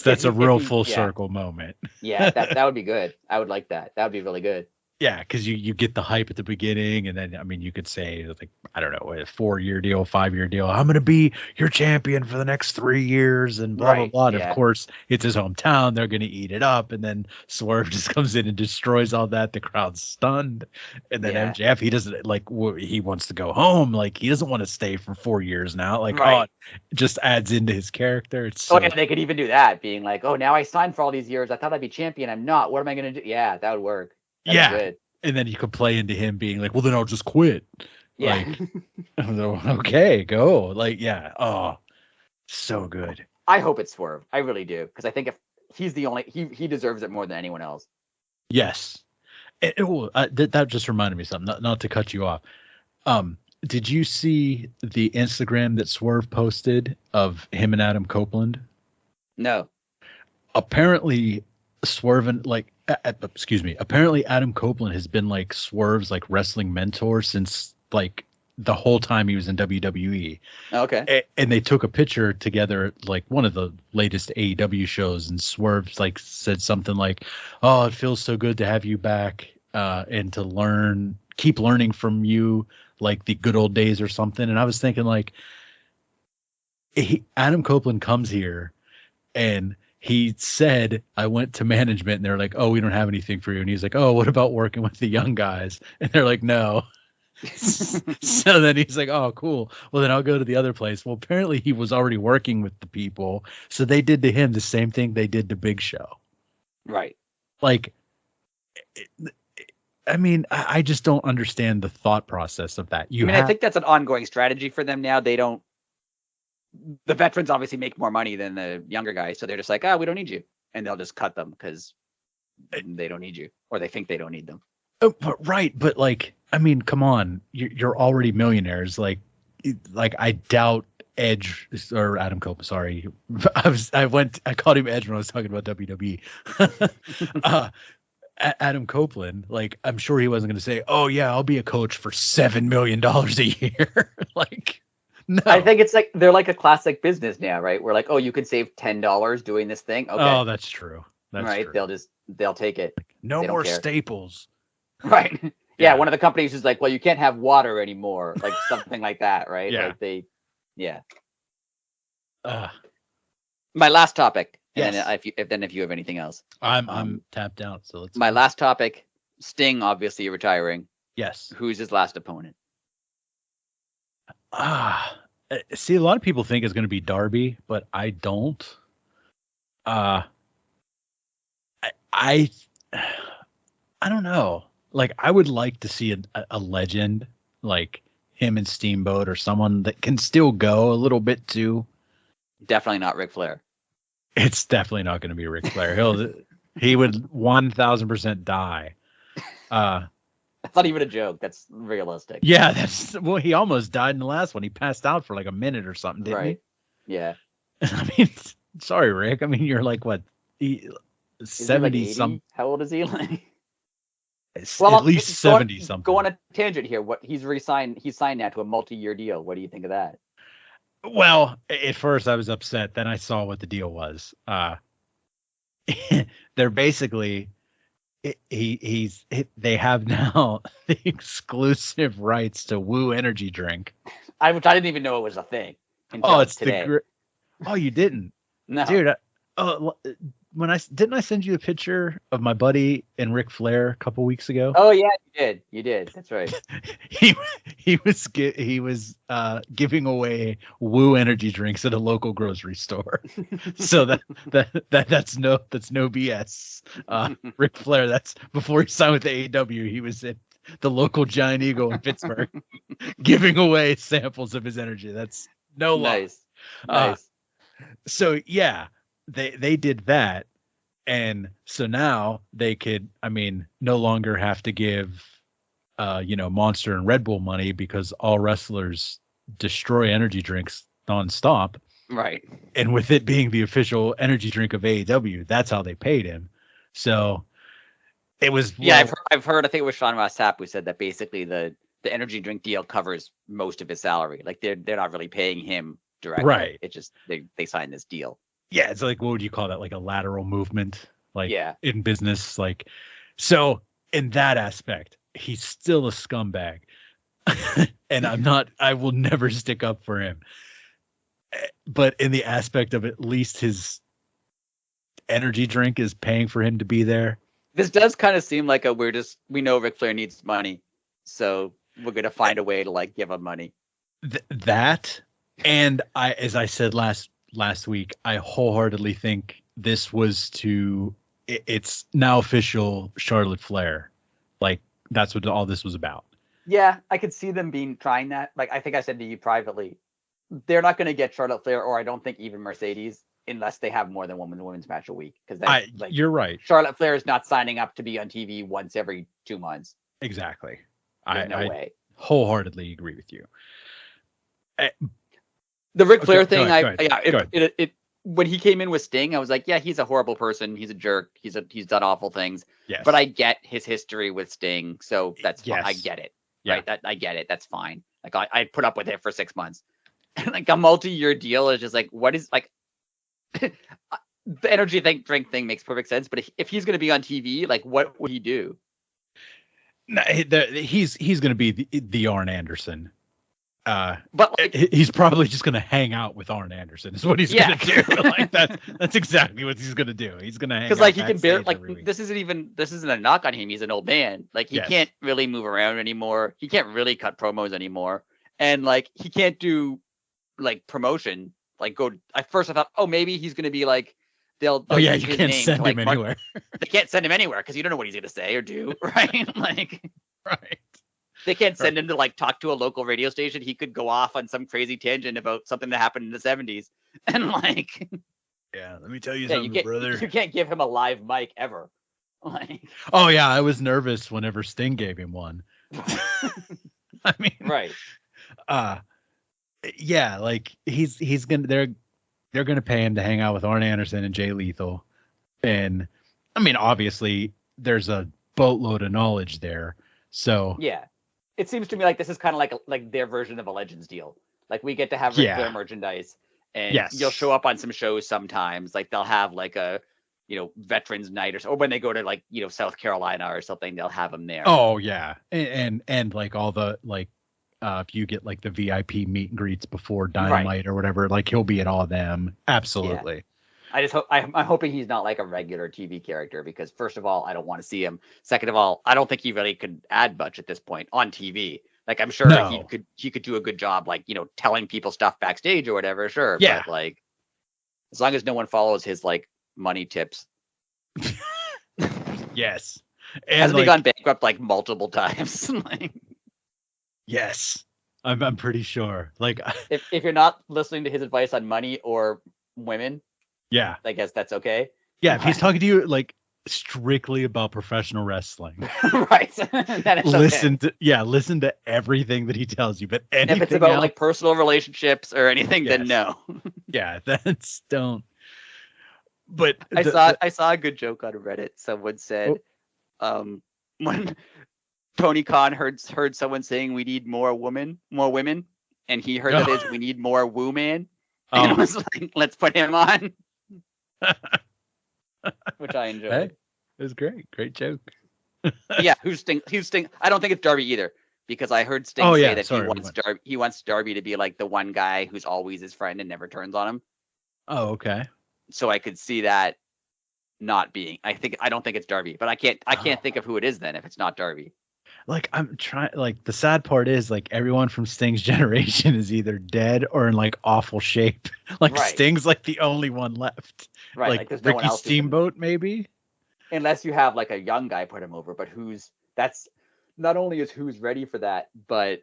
that's a real full circle moment. Yeah, that would be good. I would like that. That would be really good. Yeah, because you get the hype at the beginning, and then I mean you could say like, I don't know, a 4-year deal, 5-year deal. I'm gonna be your champion for the next 3 years, and blah blah blah. And of course, it's his hometown. They're gonna eat it up, and then Swerve just comes in and destroys all that. The crowd's stunned, and then MJF, he doesn't he wants to go home. Like he doesn't want to stay for 4 years now. Like it just adds into his character. It's they could even do that, being like, oh, now I signed for all these years. I thought I'd be champion. I'm not. What am I gonna do? Yeah, that would work. Good. And then you could play into him being like, well, then I'll just quit. Yeah. Like, okay, go. Like, yeah. Oh, so good. I hope it's Swerve. I really do. Because I think if he's the only, he deserves it more than anyone else. Yes. That just reminded me of something, not to cut you off. Did you see the Instagram that Swerve posted of him and Adam Copeland? No. Apparently, apparently Adam Copeland has been like Swerve's like wrestling mentor since like the whole time he was in WWE. Okay. And they took a picture together at like one of the latest AEW shows, and Swerve like said something like, "Oh, it feels so good to have you back and to keep learning from you like the good old days," or something. And I was thinking like, Adam Copeland comes here and he said, "I went to management," and they're like, "Oh, we don't have anything for you." And he's like, "Oh, what about working with the young guys?" And they're like, "No." So then he's like, "Oh, cool. Well, then I'll go to the other place." Well, apparently he was already working with the people, so they did to him the same thing they did to Big Show. Right. Like, I mean, I just don't understand the thought process of that. I think that's an ongoing strategy for them now. The veterans obviously make more money than the younger guys, so they're just like, "Oh, we don't need you," and they'll just cut them because they don't need you, or they think they don't need them. Oh, right, but like, I mean, come on, you're already millionaires. Like I doubt Edge or Adam Copeland. Sorry, I called him Edge when I was talking about WWE. Adam Copeland, like, I'm sure he wasn't going to say, "Oh yeah, I'll be a coach for $7 million a year." Like, no. I think it's like they're like a classic business now, right? We're like, "Oh, you can save $10 doing this thing." Okay. Oh, that's true. That's right. True. They'll take it. Like, no more Staples. Right. Yeah. One of the companies is like, "Well, you can't have water anymore," like something like that, right? Yeah. Like my last topic. Yes. And if you have anything else, I'm tapped out. So let's. My last topic: Sting, obviously retiring. Yes. Who's his last opponent? See, a lot of people think it's going to be Darby, but I don't. I don't know. Like, I would like to see a legend like him and Steamboat, or someone that can still go a little bit too. Definitely not Ric Flair. It's definitely not going to be Ric Flair. He would 1000% die. That's not even a joke. That's realistic. Yeah, he almost died in the last one. He passed out for like a minute or something, didn't he? Yeah. I mean, sorry, Rick. I mean, you're like what? 70 like some. How old is he? At least 70 something. Go on a tangent here. What he's signed now to a multi-year deal. What do you think of that? Well, at first I was upset. Then I saw what the deal was. They're basically they have now the exclusive rights to Woo Energy Drink. I didn't even know it was a thing. It's today. Oh, you didn't? No, dude. Didn't I send you a picture of my buddy and Ric Flair a couple weeks ago? Oh yeah, you did. That's right. he was giving away Woo Energy drinks at a local grocery store. So that's no BS. Ric Flair, that's before he signed with the AEW, he was at the local Giant Eagle in Pittsburgh giving away samples of his energy. That's no lie. Nice. So yeah. They did that, and so now they could, no longer have to give, Monster and Red Bull money, because all wrestlers destroy energy drinks nonstop. Right. And with it being the official energy drink of AEW, that's how they paid him. So it was. Yeah, I've heard. I think it was Sean Ross Sapp who said that basically the energy drink deal covers most of his salary. Like they're not really paying him directly. Right. It just they signed this deal. Yeah, it's like, what would you call that? Like a lateral movement, like in business. Like, so in that aspect, he's still a scumbag, and I will never stick up for him. But in the aspect of at least his energy drink is paying for him to be there. This does kind of seem like we know Ric Flair needs money, so we're going to find a way to like give him money. That, and as I said last week, I wholeheartedly think this was it's now official Charlotte Flair. Like, that's what all this was about. Yeah, I could see them trying that. Like, I think I said to you privately, they're not going to get Charlotte Flair, or I don't think even Mercedes, unless they have more than one women's match a week. Because you're right. Charlotte Flair is not signing up to be on TV once every 2 months. Exactly. No way. Wholeheartedly agree with you. The Ric Flair thing, when he came in with Sting, I was like, yeah, he's a horrible person. He's a jerk. He's done awful things. Yes. But I get his history with Sting, so that's fine. I get it. right? That I get it. That's fine. Like I'd put up with it for 6 months. Like a multi-year deal is just like, what is like the energy drink thing makes perfect sense. But if he's going to be on TV, like what would he do? No, he's going to be the Arn Anderson. But like, he's probably just going to hang out with Arn Anderson is what he's going to do. Like that's exactly what he's going to do. He's going to hang out because like he can bear like this isn't a knock on him. He's an old man. Like he can't really move around anymore. He can't really cut promos anymore. And like he can't do like promotion. Like at first I thought, oh, maybe he's going to be like they'll you can't send him anywhere. They can't send him anywhere because you don't know what he's going to say or do, right? Like right. They can't send him to like talk to a local radio station. He could go off on some crazy tangent about something that happened in the 70s. And like, yeah, let me tell you something, brother. You can't give him a live mic ever. Like, oh yeah, I was nervous whenever Sting gave him one. I mean, right. Yeah, like he's gonna they're gonna pay him to hang out with Arn Anderson and Jay Lethal. And I mean, obviously there's a boatload of knowledge there. So yeah. It seems to me like this is kind of like their version of a Legends deal. Like we get to have Ric Flair merchandise, and you'll show up on some shows sometimes. Like they'll have like a, veterans night or when they go to like South Carolina or something, they'll have him there. Oh yeah, and like all the like, if you get like the VIP meet and greets before Dynamite or whatever, like he'll be at all of them. Absolutely. Yeah. I just I'm hoping he's not like a regular TV character because first of all, I don't want to see him. Second of all, I don't think he really could add much at this point on TV. Like I'm sure he could do a good job, like telling people stuff backstage or whatever. Sure, but like as long as no one follows his like money tips. Yes, and hasn't he gone bankrupt like multiple times? Like, yes, I'm pretty sure. Like if you're not listening to his advice on money or women. Yeah. I guess that's okay. Yeah, if he's talking to you like strictly about professional wrestling. Right. Listen to everything that he tells you. But anything if it's about else, like personal relrelationships or anything, then no. Yeah, that's don't. But I saw a good joke on Reddit. Someone said, when Tony Khan heard someone saying we need more women, and he heard that is we need more woo man. And it was like, let's put him on. Which I enjoyed. Hey, it was great joke. Yeah, who's Sting? I don't think it's Darby either because I heard Sting say that he wants Darby to be like the one guy who's always his friend and never turns on him. Oh, okay. So I could see that not being. I don't think it's Darby, but I can't think of who it is then if it's not Darby. Like I'm trying. Like the sad part is like everyone from Sting's generation is either dead or in like awful shape. Like Sting's like the only one left. Right. Like there's Ricky no one else Steamboat maybe. Unless you have like a young guy put him over, but that's not only is who's ready for that, but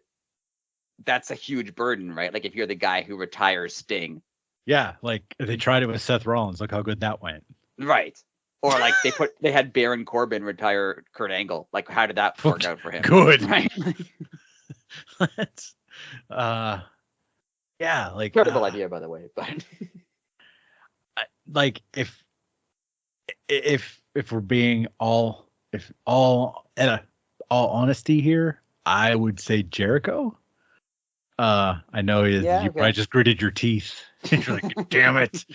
that's a huge burden, right? Like if you're the guy who retires Sting. Yeah, like they tried it with Seth Rollins. Look how good that went. Right. Or like they had Baron Corbin retire Kurt Angle. Like how did that work out for him? Good. Right. That's yeah, like terrible idea by the way, but like if we're being all honesty here, I would say Jericho. I know you probably just gritted your teeth. You're like, damn it.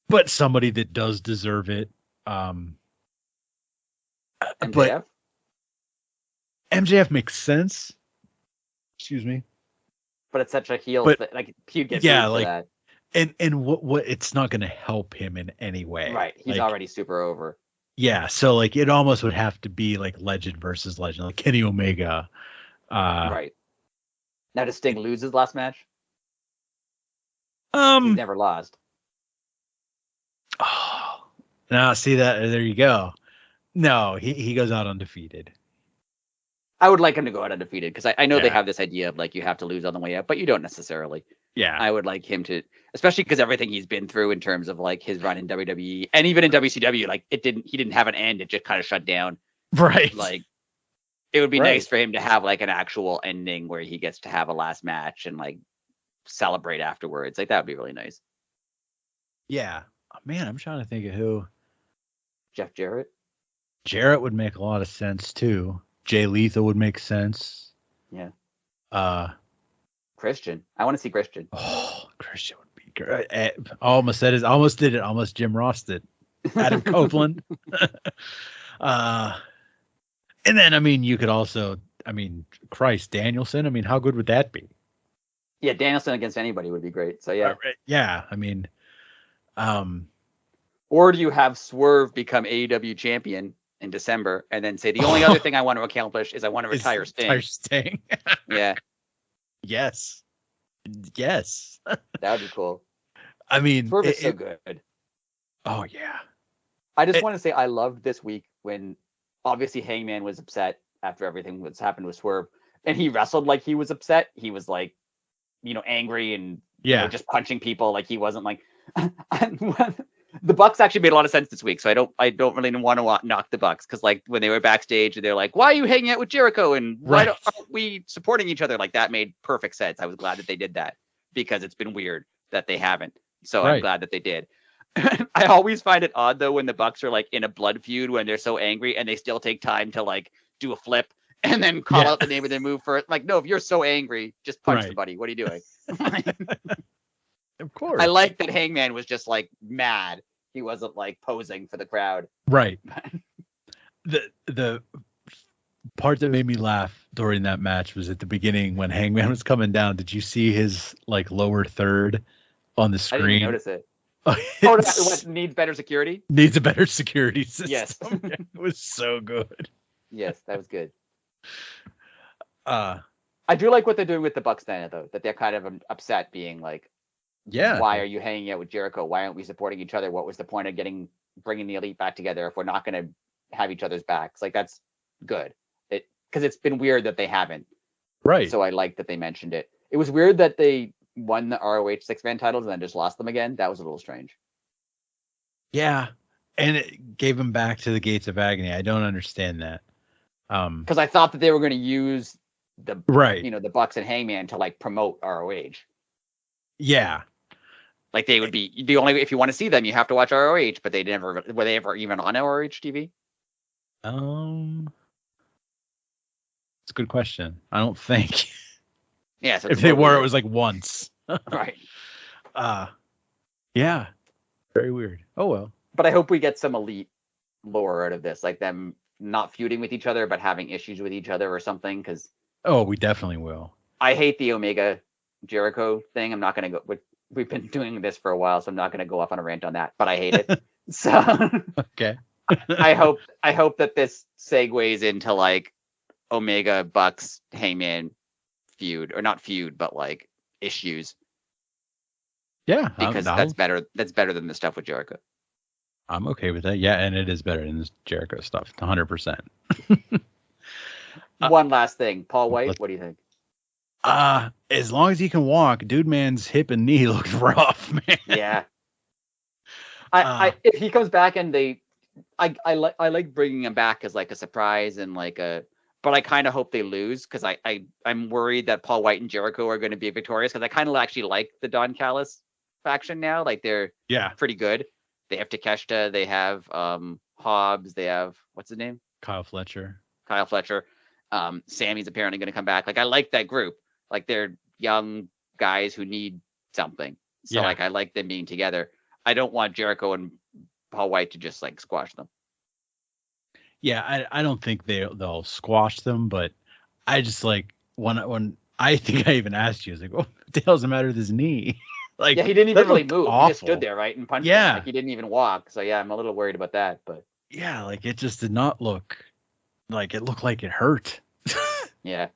But somebody that does deserve it. MJF? But MJF makes sense. Excuse me. But it's such a heel that like he'd get like that. And what it's not going to help him in any way. Right. He's already super over. Yeah. So like it almost would have to be like legend versus legend, like Kenny Omega. Right. Now does Sting lose his last match? He's never lost. Oh, now see that there you go. No, he goes out undefeated. I would like him to go out undefeated because I know they have this idea of like you have to lose on the way up, but you don't necessarily. Yeah, I would like him to, especially because everything he's been through in terms of like his run in WWE and even in WCW, like he didn't have an end; it just kind of shut down. Right. Like it would be nice for him to have like an actual ending where he gets to have a last match and like celebrate afterwards. Like that would be really nice. Yeah, man, I'm trying to think of who. Jeff Jarrett. Jarrett would make a lot of sense too. Jay Lethal would make sense. Yeah. Christian. I want to see Christian. Oh, Christian would be great. Almost did it. Almost Jim Ross did. Adam Copeland. And then, I mean, you could also, Christ, Danielson. I mean, how good would that be? Yeah, Danielson against anybody would be great. So yeah. Yeah, I mean, or do you have Swerve become AEW champion in December and then say the only other thing I want to accomplish is I want to retire Sting. Retire Sting. Yeah. Yes. That would be cool. I mean, Swerve is so good. Oh yeah. I just want to say I loved this week when obviously Hangman was upset after everything that's happened with Swerve, and he wrestled like he was upset. He was like, angry and just punching people. Like he wasn't like. The Bucks actually made a lot of sense this week, so I don't really want to knock the Bucks because like when they were backstage and they're like, "Why are you hanging out with Jericho?" and why aren't we supporting each other? Like that made perfect sense. I was glad that they did that because it's been weird that they haven't. So I'm glad that they did. I always find it odd though when the Bucks are like in a blood feud when they're so angry and they still take time to like do a flip and then call out the name of their move for it. Like, no, if you're so angry, just punch somebody. What are you doing? Of course. I like that Hangman was just like mad. He wasn't like posing for the crowd. Right. The part that made me laugh during that match was at the beginning when Hangman was coming down. Did you see his like lower third on the screen? I didn't even notice it. What needs better security? Needs a better security system. Yes. It was so good. Yes, that was good. I do like what they're doing with the Bucks then, though, that they're kind of upset being like, why are you hanging out with Jericho? Why aren't we supporting each other? What was the point of bringing the Elite back together if we're not going to have each other's backs? Like, that's good. Because it's been weird that they haven't. Right. So I like that they mentioned it. It was weird that they won the ROH 6-man titles and then just lost them again. That was a little strange. Yeah. And it gave them back to the Gates of Agony. I don't understand that. Because I thought that they were going to use the Bucks and Hangman to like promote ROH. Yeah. Like they would be the only, if you want to see them, you have to watch ROH, but were they ever even on ROH TV? It's a good question. I don't think. Yeah. So if they were, it was like once. Right. Yeah. Very weird. Oh, well. But I hope we get some Elite lore out of this, like them not feuding with each other, but having issues with each other or something. Oh, we definitely will. I hate the Omega Jericho thing. I'm not going to go. We've been doing this for a while, so I'm not going to go off on a rant on that, but I hate it. So okay. I hope that this segues into like Omega Bucks Hangman feud, or not feud, but like issues. Yeah, because that's better. That's better than the stuff with Jericho. I'm okay with that. Yeah, and it is better than this Jericho stuff, 100%. One last thing, Paul White. What do you think? As long as he can walk, dude, man's hip and knee look rough, man. Yeah. If he comes back and I like bringing him back as like a surprise and like but I kind of hope they lose because I'm worried that Paul White and Jericho are going to be victorious because I kind of actually like the Don Callis faction now. Like they're pretty good. They have Takeshita, they have Hobbs, they have what's his name? Kyle Fletcher. Sammy's apparently going to come back. Like I like that group. Like they're young guys who need something. So like I like them being together. I don't want Jericho and Paul White to just like squash them. Yeah, I don't think they'll squash them, but I just like when I think I even asked you, I was like, "Oh, what the hell's the matter with his knee?" Like, he didn't even really move. Awful. He just stood there, right, and punched. Him. Like he didn't even walk. So I'm a little worried about that. But yeah, like it just did not look like it looked like it hurt. Yeah.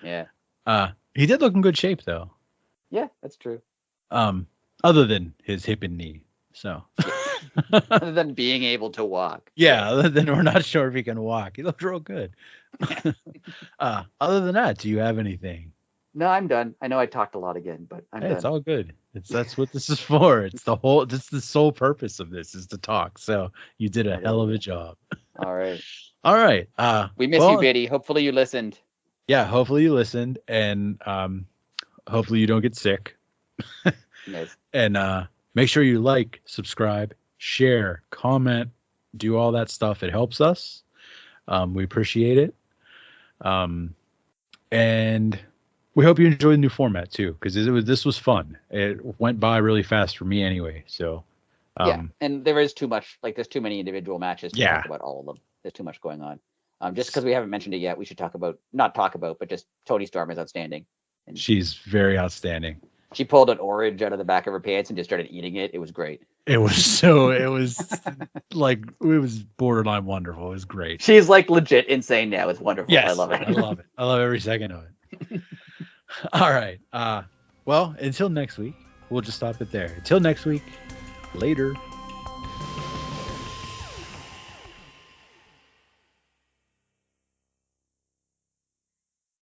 He did look in good shape though. Yeah, that's true. Other than his hip and knee. So other than being able to walk. Yeah, other than we're not sure if he can walk. He looked real good. Other than that, do you have anything? No, I'm done. I know I talked a lot again, but I'm done. It's all good. That's what this is for. It's the sole purpose of this is to talk. So you did a hell of a job. All right. All right. We miss you, Biddy. Hopefully you listened. Yeah, hopefully you listened, and hopefully you don't get sick. Nice. And make sure you like, subscribe, share, comment, do all that stuff. It helps us. We appreciate it. And we hope you enjoyed the new format too, because this was fun. It went by really fast for me anyway. So yeah, and there is too much. Like, there's too many individual matches to talk about all of them. There's too much going on. Just because we haven't mentioned it yet, we should but just Toni Storm is outstanding. And she's very outstanding. She pulled an orange out of the back of her pants and just started eating it. It was great. It was like, it was borderline wonderful. It was great. She's like legit insane now. It's wonderful. Yes, I love it. I love it. I love every second of it. All right. Well, until next week, we'll just stop it there. Until next week, later.